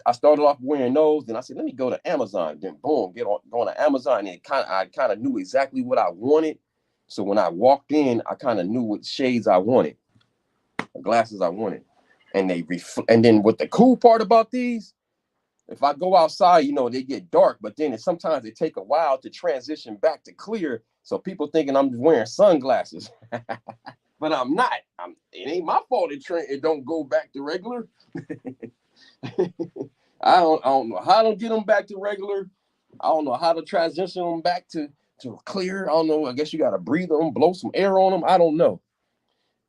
I started off wearing those, then I said, let me go to Amazon. Then boom, going to Amazon, and I kind of knew exactly what I wanted. So when I walked in, I kind of knew what shades I wanted, the glasses I wanted. And and then what the cool part about these, if I go outside, they get dark, but then sometimes it take a while to transition back to clear. So people thinking I'm wearing sunglasses, but I'm not. It ain't my fault it don't go back to regular. I don't know how to get them back to regular. I don't know how to transition them back to clear. I don't know. I guess you got to breathe them, blow some air on them. I don't know.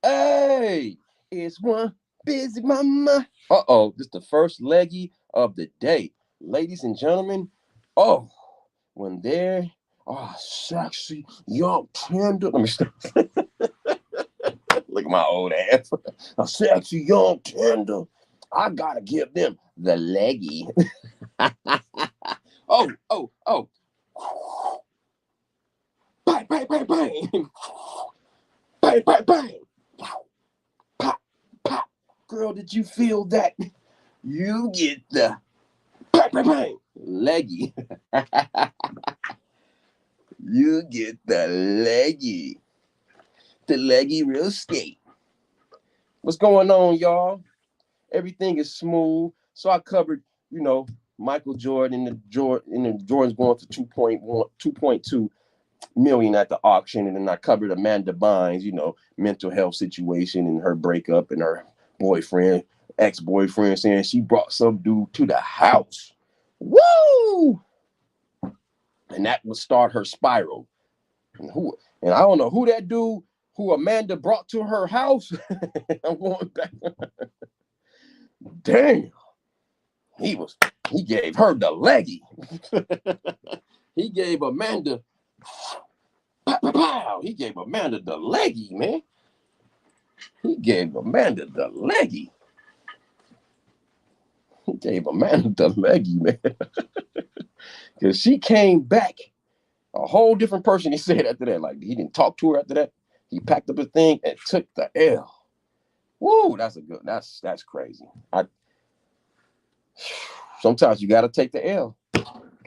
Hey, it's one busy mama. This is the first leggy of the day. Ladies and gentlemen, when they're sexy, young, tender. Let me stop. Look at my old ass. A sexy, young, tender. I gotta give them the leggy. Oh. Bang, bang, bang, bang. Bang, bang, bang. Pop, pop. Girl, did you feel that? You get the bang, bang, bang. Leggy. You get the leggy. The leggy real skate. What's going on, y'all? Everything is smooth. So I covered, Michael Jordan and Jordan's going for 2.2 million at the auction, and then I covered Amanda Bynes, mental health situation and her breakup and her ex-boyfriend saying she brought some dude to the house. Woo! And that would start her spiral. And I don't know who that dude who Amanda brought to her house. I'm going back. Damn. He gave her the leggy. He gave Amanda, pow, pow, pow. He gave Amanda the leggy, man. He gave Amanda the leggy. He gave Amanda the leggy, man. Because she came back a whole different person, he said after that. Like, he didn't talk to her after that. He packed up his thing and took the L. Woo, that's crazy. Sometimes you got to take the L.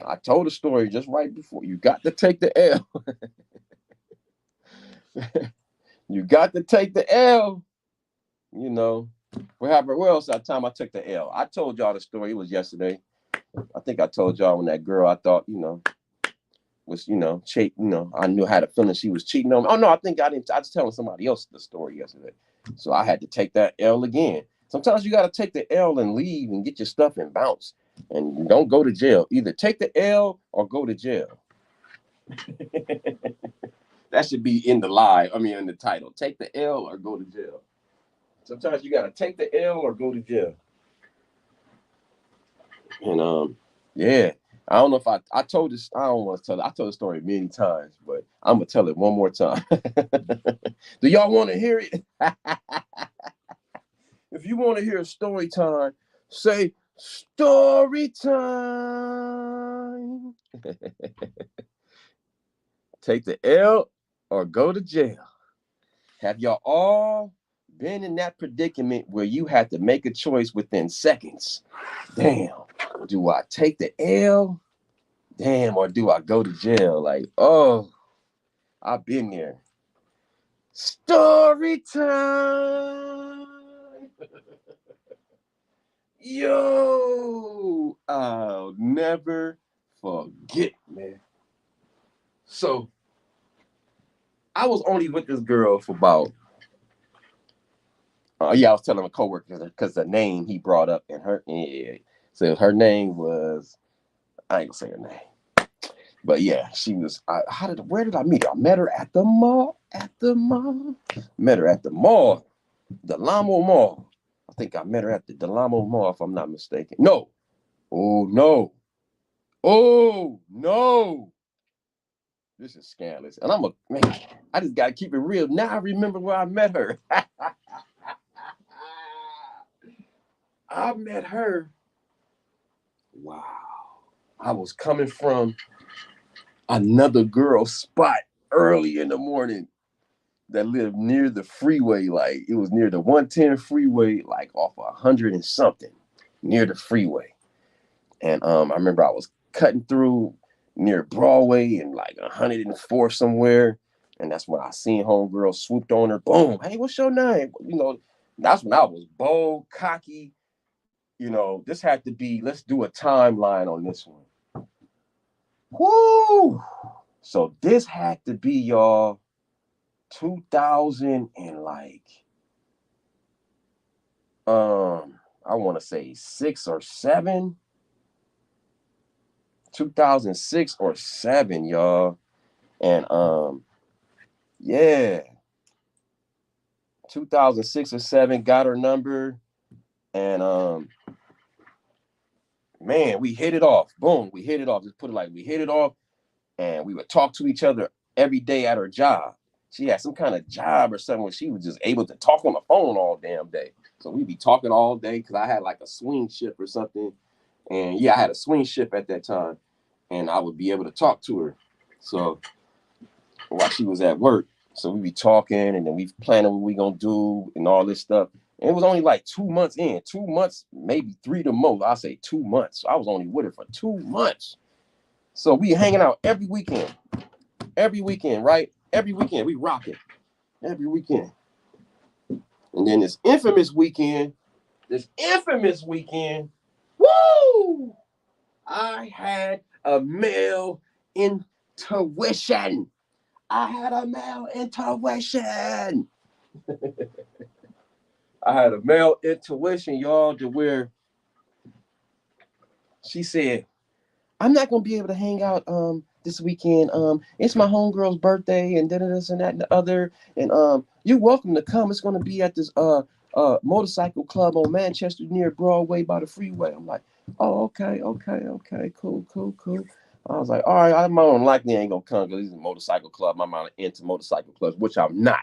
I told the story just right before. You got to take the L. You got to take the L. You know, where else that time I took the L? I told y'all the story. It was yesterday. I think I told y'all when that girl I thought, was, I knew how to feel she was cheating on me. Oh, no, I think I didn't. I was telling somebody else the story yesterday. So I had to take that L again. Sometimes you got to take the L and leave and get your stuff and bounce. And don't go to jail. Either take the L or go to jail. That should be in the title. Take the L or go to jail. Sometimes you got to take the L or go to jail. And, yeah. I don't know if I told this. I don't want to tell it. I told the story many times, but I'm going to tell it one more time. Do y'all want to hear it? If you want to hear a story time, say story time. Take the L or go to jail. Have y'all all been in that predicament where you had to make a choice within seconds? Damn, do I take the L? Damn, or do I go to jail? Like, oh, I've been there. Story time. Yo, I'll never forget, man. So, I was only with this girl for about, I was telling a coworker because the name he brought up so her name was, I ain't gonna say her name, but yeah, she was. Where did I meet her? I met her at the mall. Met her at the mall, the Lamo Mall. I think I met her at the Delamo Mall, if I'm not mistaken. No. Oh, no. Oh, no. This is scandalous. And I just got to keep it real. Now I remember where I met her. I met her. Wow. I was coming from another girl's spot early in the morning that lived near the freeway. Like, it was near the 110 freeway, like off 100 and something, near the freeway. And I remember I was cutting through near Broadway and like 104 somewhere. And that's when I seen homegirl swooped on her. Boom. Hey, what's your name? That's when I was bold, cocky. This had to be, let's do a timeline on this one. Woo! So this had to be, y'all, 2000 and I want to say 6 or 7. 2006 or 7, y'all. And yeah, 2006 or 7, got her number. And man, we hit it off. Boom, we hit it off. Just put it like we hit it off. And we would talk to each other every day at her job. She had some kind of job or something where she was just able to talk on the phone all damn day. So we'd be talking all day because I had like a swing shift or something. And yeah, I had a swing shift at that time. And I would be able to talk to her. So while she was at work. So we'd be talking and then we planning what we gonna do and all this stuff. And it was only like 2 months in. 2 months, maybe 3 the most. I'll say 2 months. So I was only with her for 2 months. So we hanging out every weekend. Every weekend, right? Every weekend. We rocking. Every weekend. And then this infamous weekend, woo! I had a male intuition. I had a male intuition, y'all, to where she said, I'm not going to be able to hang out this weekend. It's my homegirl's birthday and this and that and the other. And you're welcome to come. It's gonna be at this motorcycle club on Manchester near Broadway by the freeway. I'm like, oh, okay, cool. I was like, all right, I'm more than likely ain't gonna come because he's a motorcycle club. I'm not into motorcycle clubs, which I'm not.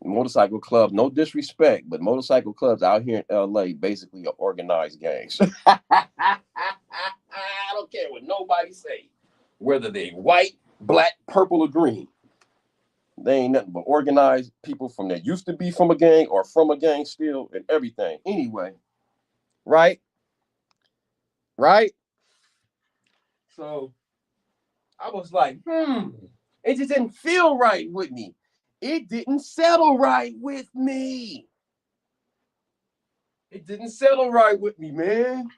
Motorcycle clubs, no disrespect, but motorcycle clubs out here in LA basically are organized gangs. I don't care what nobody say, whether they white, black, purple, or green. They ain't nothing but organized people from that used to be from a gang or from a gang still and everything. Anyway, right? Right? So I was like, it just didn't feel right with me. It didn't settle right with me. It didn't settle right with me, man.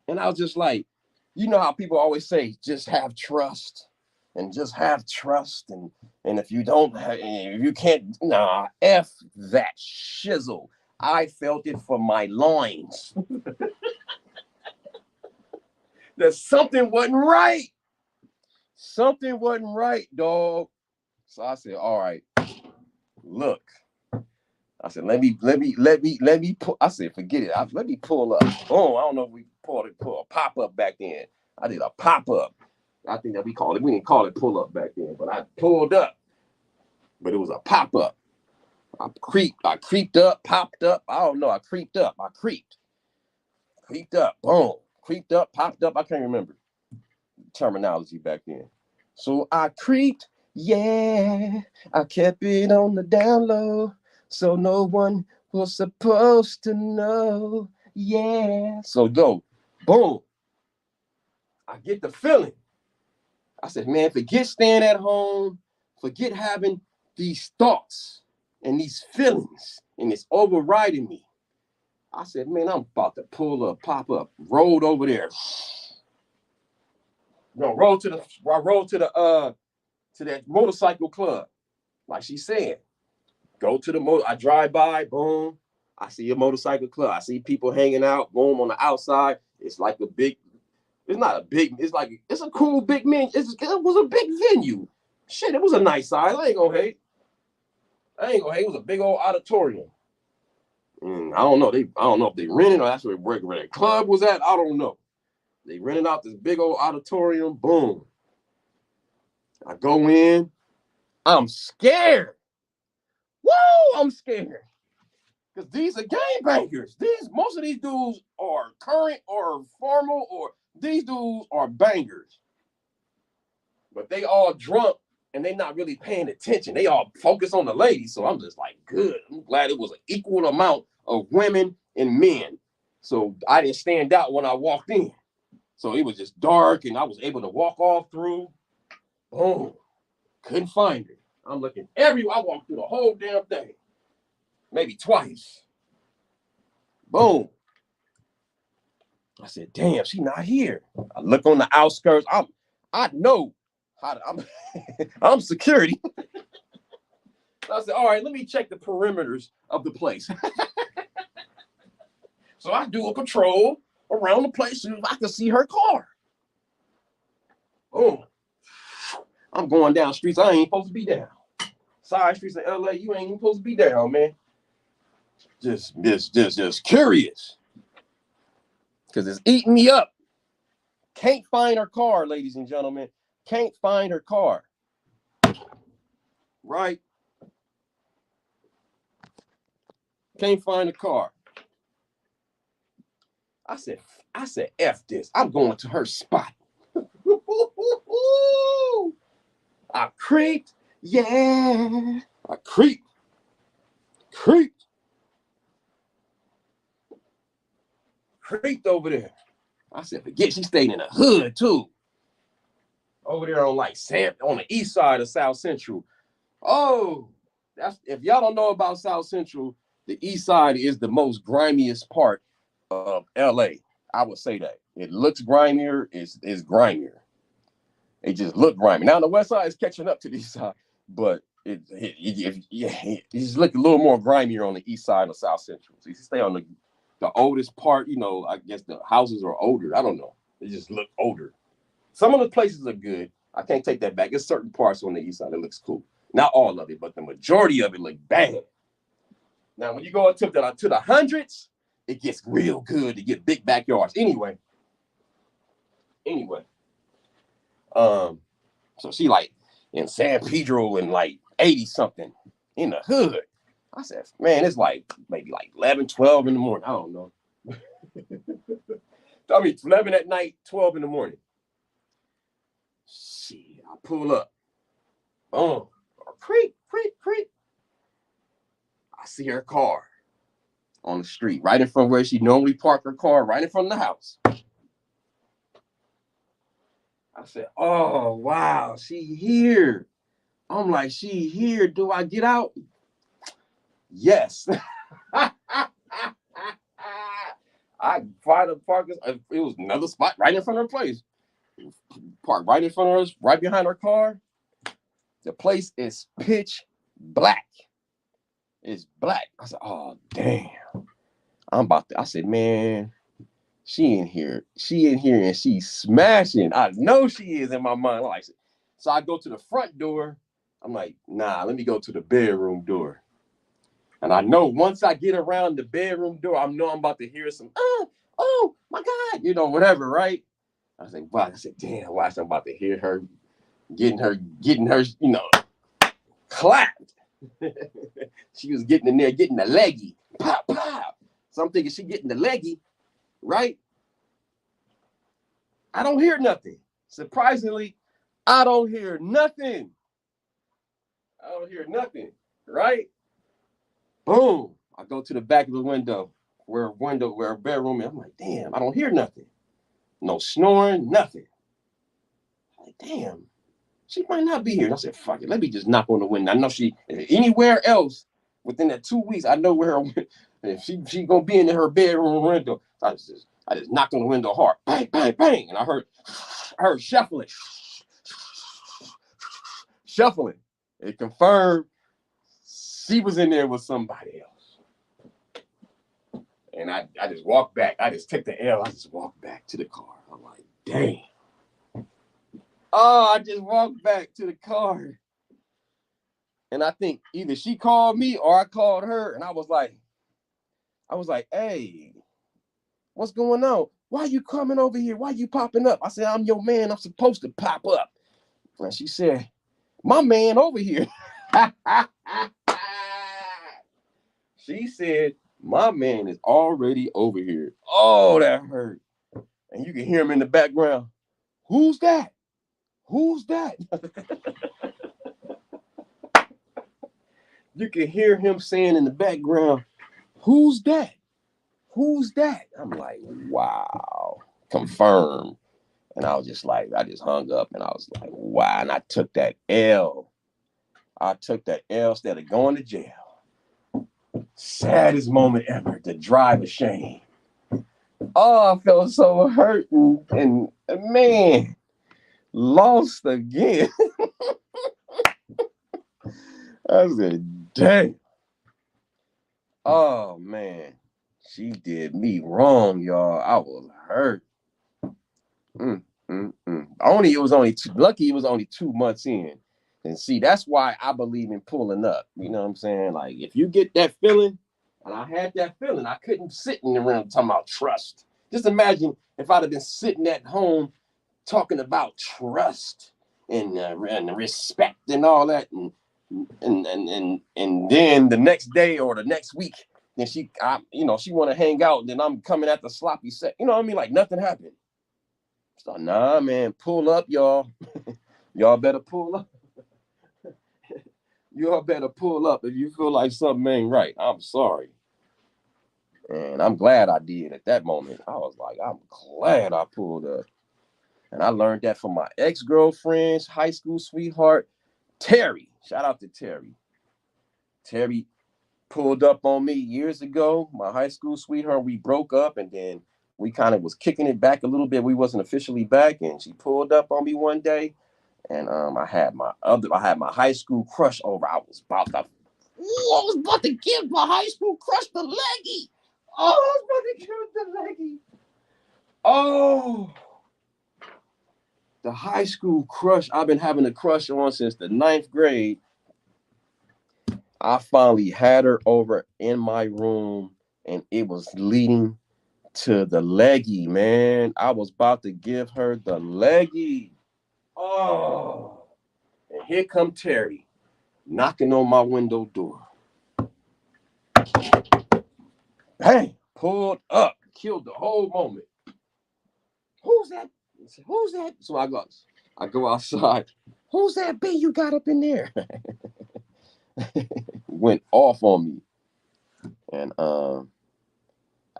And I was just like, you know how people always say, just have trust and just have trust. And if you don't, if you can't, nah, F that shizzle. I felt it from my loins. That something wasn't right. Something wasn't right, dog. So I said, all right, look. I said, let me pull. I said, forget it. Let me pull up. Oh, I don't know if we pull a pop up back then. I did a pop up. I think that we didn't call it pull up back then, but I pulled up. But it was a pop up. I creeped up, popped up. I don't know. I creeped up. Creeped up. Boom. Creeped up, popped up. I can't remember terminology back then. So I creeped. Yeah. I kept it on the down low. So no one was supposed to know. Yeah. So go. Boom. I get the feeling. I said, man, forget staying at home. Forget having these thoughts and these feelings. And it's overriding me. I said, man, I'm about to pull up, pop up. Rolled over there. I rolled to that motorcycle club. Like she said. Go to the motor. I drive by, boom. I see a motorcycle club. I see people hanging out, boom, on the outside. It's like a big, it's not a big, it's a cool big man. It was a big venue. Shit, it was a nice size. I ain't gonna hate. It was a big old auditorium. I don't know. I don't know if they rented or that's where the club was at. I don't know. They rented out this big old auditorium. Boom. I go in. I'm scared. Woo! I'm scared. Because these are gangbangers. Most of these dudes are current or formal, or these dudes are bangers. But they all drunk and they not really paying attention. They all focus on the ladies. So I'm just like, good. I'm glad it was an equal amount of women and men. So I didn't stand out when I walked in. So it was just dark and I was able to walk all through. Boom. Couldn't find her. I'm looking everywhere. I walked through the whole damn thing. Maybe twice. Boom. I said, damn, she not here. I look on the outskirts. I know how to, I'm security. I said, all right, let me check the perimeters of the place. So I do a patrol around the place so I can see her car. Boom. I'm going down streets I ain't supposed to be down. Side streets in LA, you ain't even supposed to be down, man. Just curious. Because it's eating me up. Can't find her car, ladies and gentlemen. Can't find her car. Right? Can't find the car. I said, F this. I'm going to her spot. I creeped. Yeah. I creeped. Creeped over there. I said, forget, she stayed in the hood too. Over there on on the east side of South Central. Oh, that's if y'all don't know about South Central, the east side is the most grimiest part of LA. I would say that. It looks grimier, it's grimier. It just look grimy. Now the west side is catching up to the east side, but it just look a little more grimier on the east side of South Central. So you stay on the oldest part, I guess the houses are older. I don't know. They just look older. Some of the places are good. I can't take that back. There's certain parts on the east side that looks cool. Not all of it, but the majority of it look bad. Now, when you go to the hundreds, it gets real good to get big backyards. Anyway, so she like in San Pedro in like 80 something in the hood. I said, man, it's like maybe like 11, 12 in the morning. I don't know. I mean, 11 at night, 12 in the morning. Shit, I pull up. Oh, creep. I see her car on the street, right in front of where she normally park her car, right in front of the house. I said, oh, wow, she here. I'm like, she here. Do I get out? Yes. I find a parking. It was another spot right in front of her place. Parked right in front of us, right behind her car. The place is pitch black. It's black. I said, oh, damn. I said, man, she in here and she's smashing. I know she is in my mind. Like, so I go to the front door. I'm like, nah, let me go to the bedroom door. And I know once I get around the bedroom door, I know I'm about to hear some, oh my God, whatever, right? I said, wow. I said, damn, watch, I'm about to hear her getting her, clapped. She was getting in there, getting the leggy. Pop, pop. So I'm thinking she getting the leggy, right? I don't hear nothing. Surprisingly, I don't hear nothing. Right? Boom. I go to the back of the window where a bedroom is. I'm like, damn, I don't hear nothing. No snoring, nothing. I'm like, damn, she might not be here. And I said, fuck it, let me just knock on the window. I know she anywhere else within that 2 weeks, I know where if she gonna be in her bedroom window. So I just knocked on the window hard. Bang, bang, bang. And I heard shuffling. It confirmed she was in there with somebody else. And I just walked back. I just took the L. I just walked back to the car. I'm like, damn. Oh, I just walked back to the car. And I think either she called me or I called her. And I was like, hey, what's going on? Why you coming over here? Why you popping up? I said, I'm your man. I'm supposed to pop up. And she said, my man over here. She said, my man is already over here. Oh, that hurt. And you can hear him in the background. Who's that? You can hear him saying in the background, who's that? I'm like, wow, confirmed. And I was just like, I just hung up and I was like, wow. And I took that L. Instead of going to jail. Saddest moment ever, the drive of shame. Oh, I felt so hurt and man, lost again. I said, dang. Oh man, she did me wrong, y'all. I was hurt. It was only 2 months in. And see, that's why I believe in pulling up. You know what I'm saying? Like, if you get that feeling, and I had that feeling, I couldn't sit in the room talking about trust. Just imagine if I'd have been sitting at home talking about trust and respect and all that, and then the next day or the next week, then she want to hang out, and then I'm coming at the sloppy set. You know what I mean? Like nothing happened. So nah, man, pull up, y'all. Y'all better pull up. Y'all better pull up if you feel like something ain't right. I'm sorry. And I'm glad I did at that moment. I was like, I'm glad I pulled up. And I learned that from my ex-girlfriend's high school sweetheart, Terry. Shout out to Terry. Terry pulled up on me years ago. My high school sweetheart, we broke up and then we kind of was kicking it back a little bit. We wasn't officially back. And she pulled up on me one day. And I had my high school crush over. I was about to give my high school crush the leggy. Oh, I was about to give the leggy. Oh. The high school crush I've been having a crush on since the ninth grade. I finally had her over in my room, and it was leading to the leggy, man. I was about to give her the leggy. Oh, and here come Terry knocking on my window door. Bang, pulled up, killed the whole moment. Who's that? I said, who's that? So I go outside. Who's that B you got up in there? Went off on me. And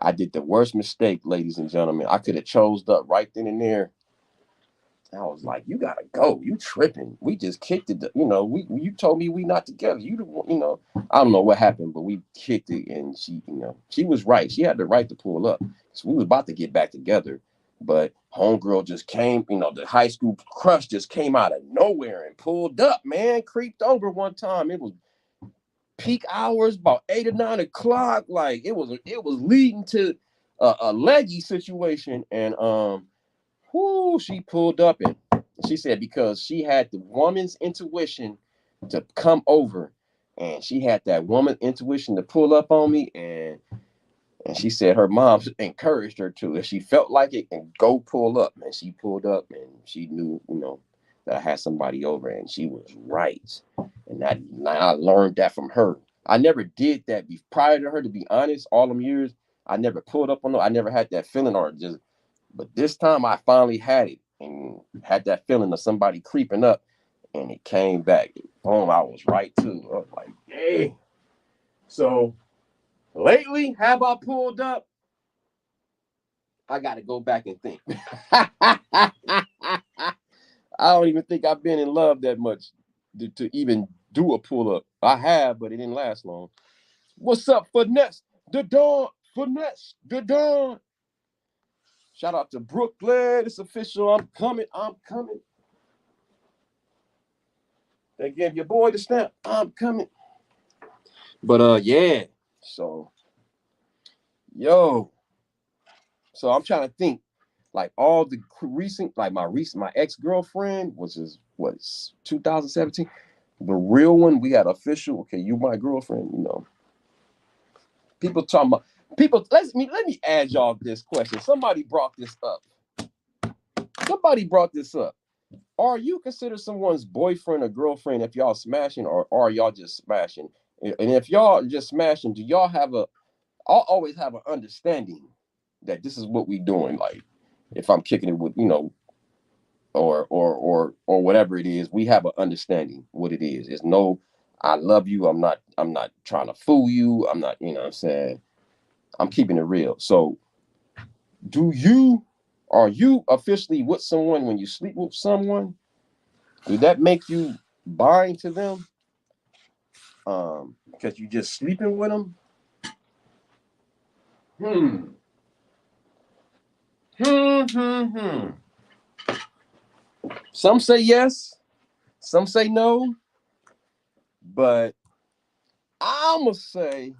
I did the worst mistake, ladies and gentlemen. I could have chose up right then and there. I was like, "You gotta go. You tripping? We just kicked it. You told me we not together. I don't know what happened, but we kicked it, and she was right. She had the right to pull up. So we was about to get back together, but homegirl just came. The high school crush just came out of nowhere and pulled up. Man, creeped over one time. It was peak hours, about 8 or 9 o'clock. Like it was leading to a leggy situation, and she pulled up, and she said because she had the woman's intuition to come over, and she had that woman intuition to pull up on me, and she said her mom encouraged her to, if she felt like it, and go pull up. And she pulled up, and she knew, that I had somebody over, and she was right. And I learned that from her. I never did that prior to her, to be honest. All them years, I never pulled up on her. I never had that feeling, but this time I finally had it, and had that feeling of somebody creeping up, and it came back. Boom, I was right too. I was like, hey. So lately, have I pulled up? I got to go back and think. I don't even think I've been in love that much to even do a pull up. I have, but it didn't last long. What's up, Finesse? The Dawn. Finesse. The Dawn. Shout out to Brooklyn. It's official. I'm coming. I'm coming. They gave your boy the stamp. I'm coming. But yeah. So yo. So I'm trying to think. Like all the recent, like my ex-girlfriend, which is what, 2017. The real one, we had official. Okay, you my girlfriend. People talking about people. Let me ask y'all this question. Somebody brought this up. Are you considered someone's boyfriend or girlfriend if y'all smashing, or are y'all just smashing? And if y'all just smashing, do y'all have I'll always have an understanding that this is what we doing. Like if I'm kicking it with, or whatever it is, we have an understanding what it is. It's no, I love you. I'm not trying to fool you. I'm not, what I'm saying. I'm keeping it real. So are you officially with someone when you sleep with someone? Does that make you bind to them? Because you just sleeping with them? Hmm. Some say yes, some say no, but I'm gonna say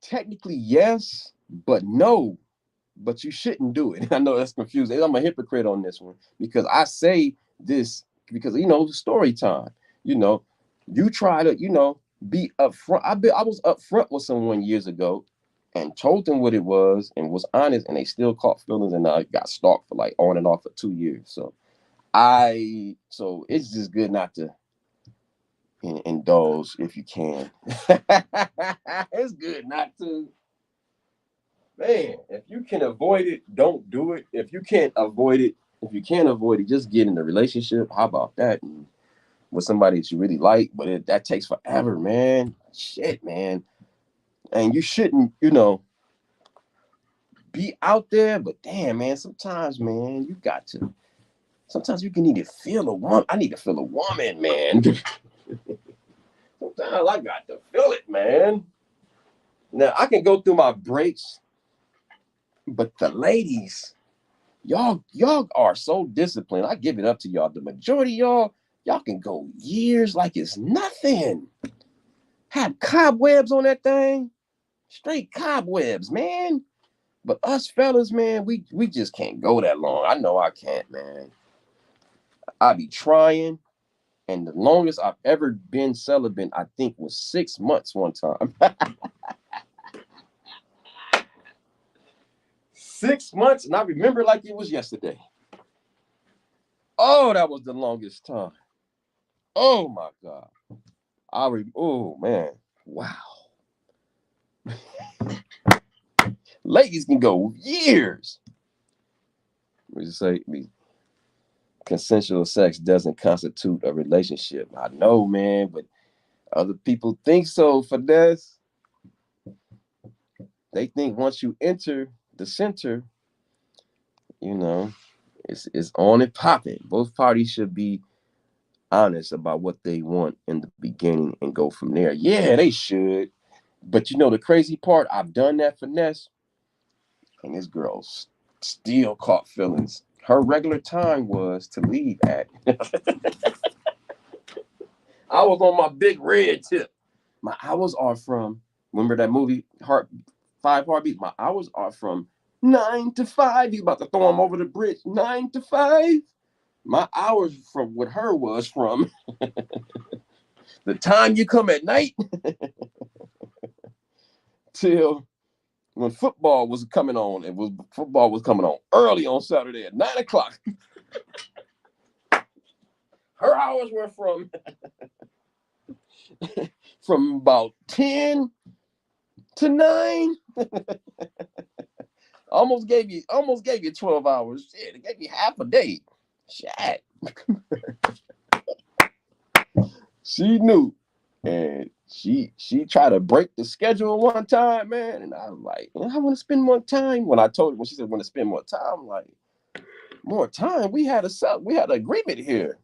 technically yes, but no. But you shouldn't do it. I know that's confusing. I'm a hypocrite on this one because I say this because story time. You try to be upfront. I was upfront with someone years ago and told them what it was and was honest, and they still caught feelings, and I got stalked for like on and off for 2 years. So it's just good not to indulge if you can. It's good not to. Man, if you can avoid it, don't do it. If you can't avoid it, just get in a relationship. How about that? And with somebody that you really like, but that takes forever, man. Shit, man. And you shouldn't, be out there, but damn, man, sometimes, man, sometimes you can need to feel a woman. I need to feel a woman, man. Sometimes I got to feel it, man. Now, I can go through my breaks, but the ladies, y'all are so disciplined. I give it up to y'all. The majority of y'all can go years like it's nothing. Have cobwebs on that thing. Straight cobwebs, man. But us fellas, man, we just can't go that long. I know I can't, man. I be trying, and the longest I've ever been celibate, I think, was 6 months one time. 6 months, and I remember like it was yesterday. Oh, that was the longest time. Oh my God. Oh man. Wow. Ladies can go years. We just say consensual sex doesn't constitute a relationship. I know, man, but other people think so. Finesse. They think once you enter the center, you know, it's on and popping. Both parties should be honest about what they want in the beginning and go from there. Yeah, they should. But you know the crazy part, I've done that finesse, and this girl still caught feelings. Her regular time was to leave at. I was on my big red tip. My hours are from, remember that movie, Five Heartbeat? My hours are from 9 to 5. He's about to throw him over the bridge. 9 to 5. My hours from with her was from the time you come at night till when football was coming on. Football was coming on early on Saturday at 9 o'clock. Her hours were from about 10 to 9. almost gave you 12 hours. Shit, it gave you half a day. Shit. She knew. And she tried to break the schedule one time, man. And I was like, I want to spend more time. When she said want to spend more time, I'm like, more time? We had an agreement here.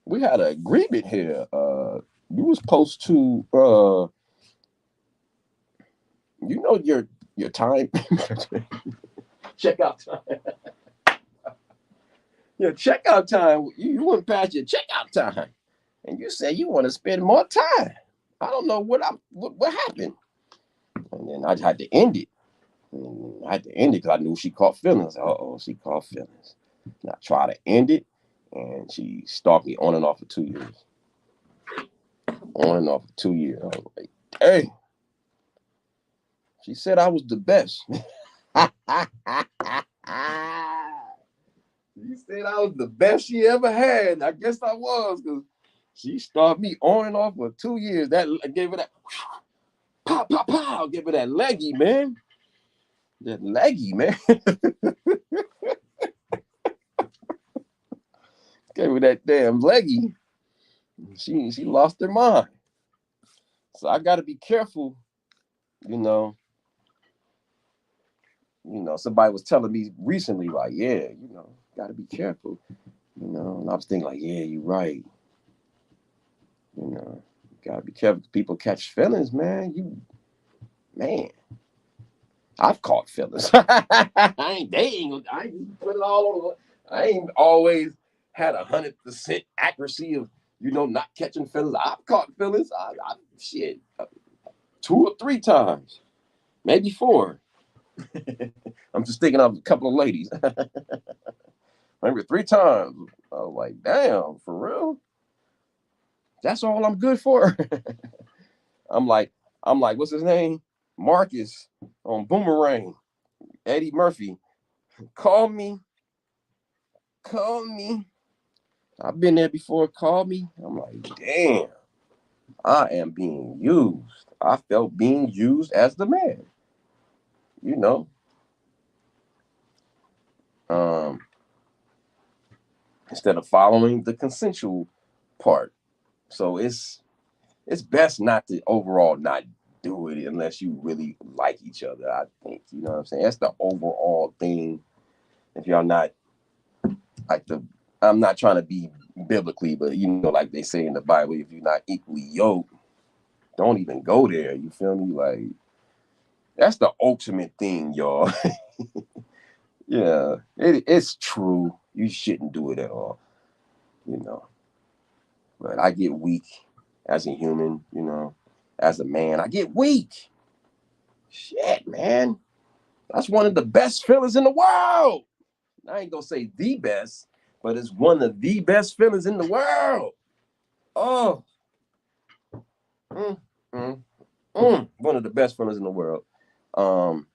We had an agreement here. You was supposed to you know your time. Checkout time. Your checkout time. You went past your checkout time. And you said you want to spend more time. I don't know what happened. And then I had to end it. I had to end it because I knew she caught feelings. She caught feelings. And I tried to end it, and she stalked me on and off for 2 years. On and off for 2 years. I was like, hey. She said I was the best. She said I was the best she ever had. I guess I was, because she stalked me on and off for 2 years. That gave her that pow, pow, pow. Gave her that leggy, man. That leggy, man. Gave her that damn leggy. She lost her mind. So I got to be careful, you know. Somebody was telling me recently, like, yeah, got to be careful, And I was thinking, like, yeah, you're right. Gotta be careful. People catch feelings, man. Man, I've caught feelings. I ain't put it all on. I ain't always had 100% accuracy of not catching feelings. I've caught feelings. Shit, 2 or 3 times, maybe 4. I'm just thinking of a couple of ladies. Maybe 3 times. I was like, damn, for real? That's all I'm good for. I'm like, what's his name? Marcus on Boomerang. Eddie Murphy. Call me. Call me. I've been there before. Call me. I'm like, damn. I am being used. I felt being used as the man. You know. Instead of following the consensual part. So it's best not to overall not do it unless you really like each other, I think. You know what I'm saying? That's the overall thing. If y'all not like I'm not trying to be biblically, but like they say in the Bible, if you're not equally yoked, don't even go there. You feel me? Like, that's the ultimate thing, y'all. Yeah, it's true. You shouldn't do it at all. But I get weak as a human, as a man. I get weak. Shit, man. That's one of the best feelings in the world. I ain't gonna say the best, but it's one of the best feelings in the world. Oh, mm, mm, one of the best feelings in the world. Um,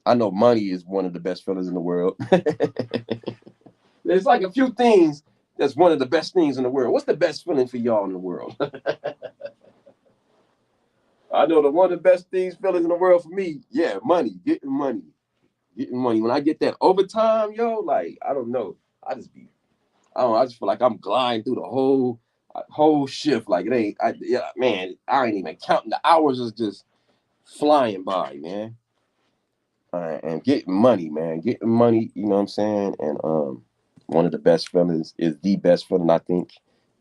I know money is one of the best feelings in the world. There's like a few things that's one of the best things in the world. What's the best feeling for y'all in the world? I know the one of the best feelings in the world for me, yeah, money, getting money. When I get that overtime, yo, like I don't know, I just be, I don't know, I just feel like I'm gliding through the whole shift. Like it ain't, yeah, man, I ain't even counting the hours. Is just flying by, man. And getting money, man, getting money. You know what I'm saying? And one of the best feelings is the best feeling I think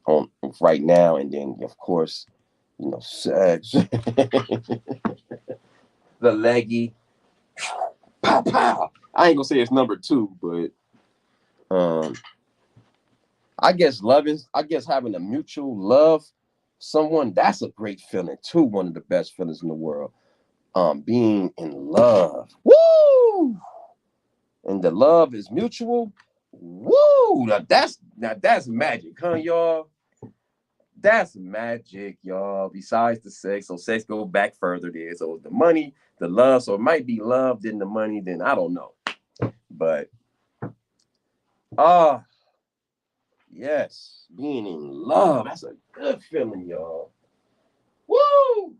on right now. And then of course, sex, the leggy, pow pow. I ain't gonna say it's number two, but I guess having a mutual love someone, that's a great feeling too. One of the best feelings in the world. Being in love. Woo! And the love is mutual. Woo! Now that's magic, huh, y'all? That's magic, y'all. Besides the sex, so sex go back further there. So the money, the love, so it might be love, then the money, then I don't know. But ah, yes, being in love, that's a good feeling, y'all. Woo!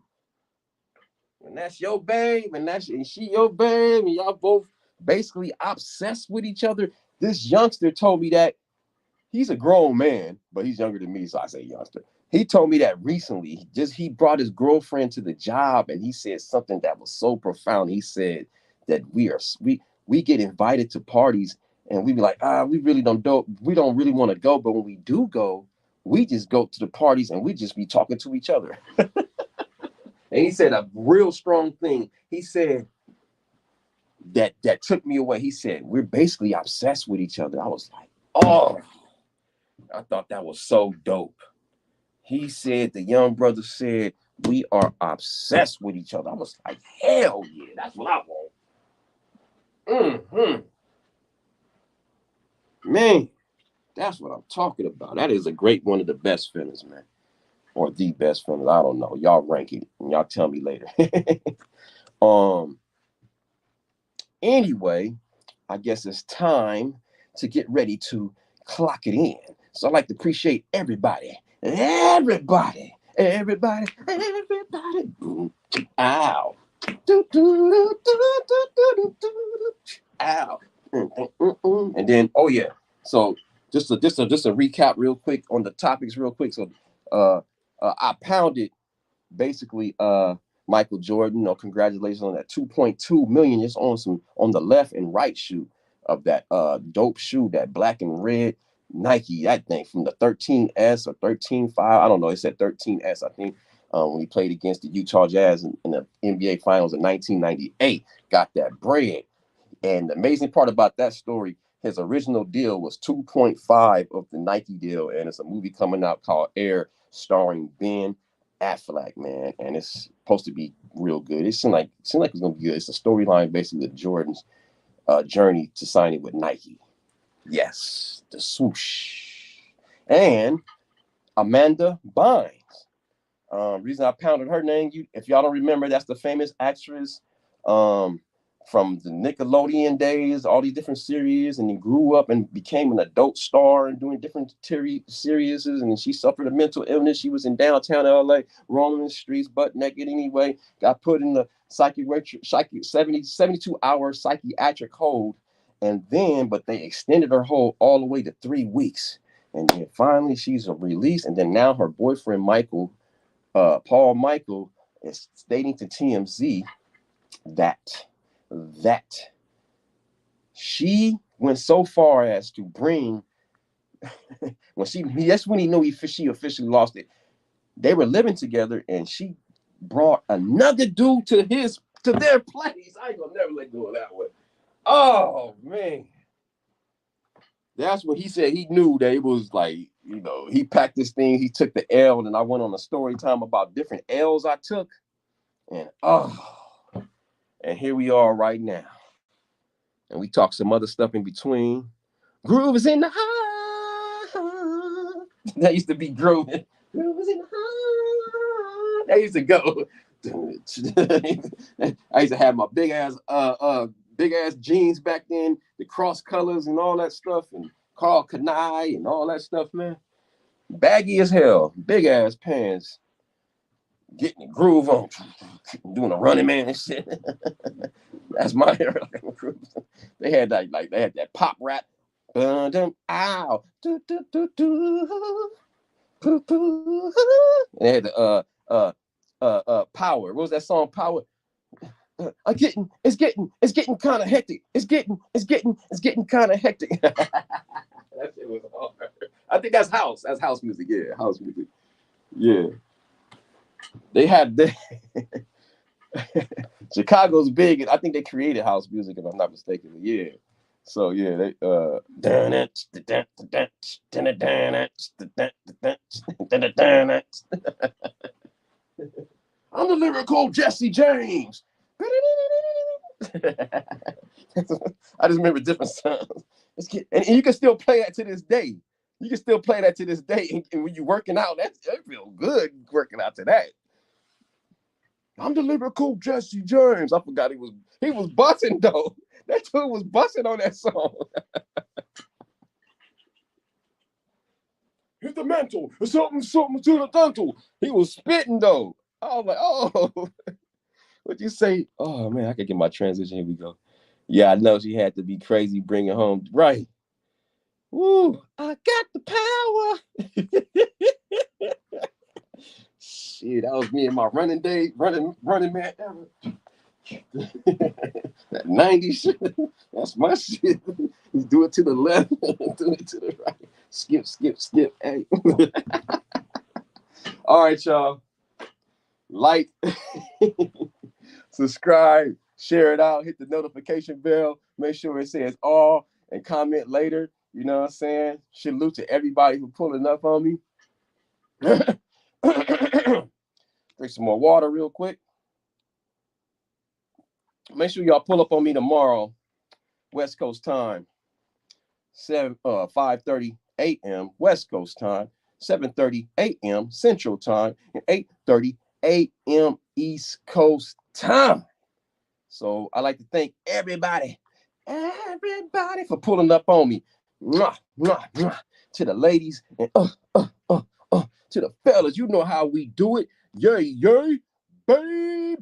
When that's your babe, and she your babe, and y'all both basically obsessed with each other. This youngster told me that he's a grown man, but he's younger than me, so I say youngster. He told me that recently. He brought his girlfriend to the job, and he said something that was so profound. He said that we get invited to parties, and we be like, we really we don't really want to go, but when we do go, we just go to the parties and we just be talking to each other. And he said a real strong thing. He said that took me away. He said we're basically obsessed with each other. I was like, oh, I thought that was so dope. He said, the young brother said, we are obsessed with each other. I was like, hell yeah, that's what I want. Man, that's what I'm talking about. That is a great one of the best feelings, man. Or the best feelings. I don't know. Y'all rank it and y'all tell me later. um. Anyway, I guess it's time to get ready to clock it in. So I'd like to appreciate everybody. Everybody. Everybody. Everybody. Ow. Ow. And then, oh yeah. So just a recap real quick on the topics real quick. So I pounded basically Michael Jordan. Congratulations on that 2.2 million just on the left and right shoe of that dope shoe, that black and red Nike, that thing from the 13S or 13.5. I don't know. It said 13S, I think, when he played against the Utah Jazz in the NBA Finals in 1998. Got that bread. And the amazing part about that story, his original deal was 2.5 of the Nike deal, and it's a movie coming out called Air, starring Ben Affleck, man, and it's supposed to be real good. It seemed like it's gonna be good. It's a storyline basically with Jordan's journey to signing with Nike. Yes, the swoosh. And Amanda Bynes. Reason I pounded her name, if y'all don't remember, that's the famous actress from the Nickelodeon days, all these different series, and then grew up and became an adult star and doing different series. And she suffered a mental illness. She was in downtown LA, roaming the streets, butt naked anyway. Got put in the 72-hour psychiatric hold, and then but they extended her hold all the way to 3 weeks, and then finally she's released. And then now her boyfriend Paul Michael is stating to TMZ that she went so far as to bring that's when he knew she officially lost it. They were living together, and she brought another dude to their place. I ain't gonna never let go of that one. Oh man, that's when he said he knew that it was like, he packed this thing. He took the L, and I went on a story time about different L's I took, and and here we are right now. and we talk some other stuff in between. Groove is in the house. That used to be groove. Groove is in the house. That used to go. I used to have my big ass jeans back then, the cross colors and all that stuff, and Carl Kanai and all that stuff, man. Baggy as hell, big ass pants, getting the groove on, doing a running man and shit. That's my era. They had that pop rap. Ow, and they had the Power. What was that song? Power. It's getting kind of hectic. It's getting kind of hectic. That shit was hard. I think that's house. That's house music. Yeah, house music. Yeah. They had Chicago's big. I think they created house music, if I'm not mistaken. Yeah. So yeah, they I'm the lyrical Jesse James. I just remember different songs. And you can still play that to this day. You can still play that to this day. And when you're working out, that feels good working out to that. I'm the lyrical Jesse James. I forgot he was busting though. That dude was busting on that song. Hit the mental. Something to the dental. He was spitting though. I was like, oh. What'd you say? Oh man, I could get my transition. Here we go. Yeah, I know she had to be crazy bringing home. Right. Woo, I got the power. Shit, that was me and my running man ever. That 90 shit. That's my shit. Do it to the left, do it to the right. Skip. Hey. All right, y'all. Like, subscribe, share it out, hit the notification bell, make sure it says all, and comment later. You know what I'm saying? Salute to everybody who pulling up on me. Drink some more water real quick. Make sure y'all pull up on me tomorrow, West Coast time, 5:30 a.m. West Coast time, 7:30 a.m. Central time, and 8:30 a.m. East Coast time. So I like to thank everybody for pulling up on me. Mwah, mwah, mwah. To the ladies and to the fellas, you know how we do it. Yay, baby.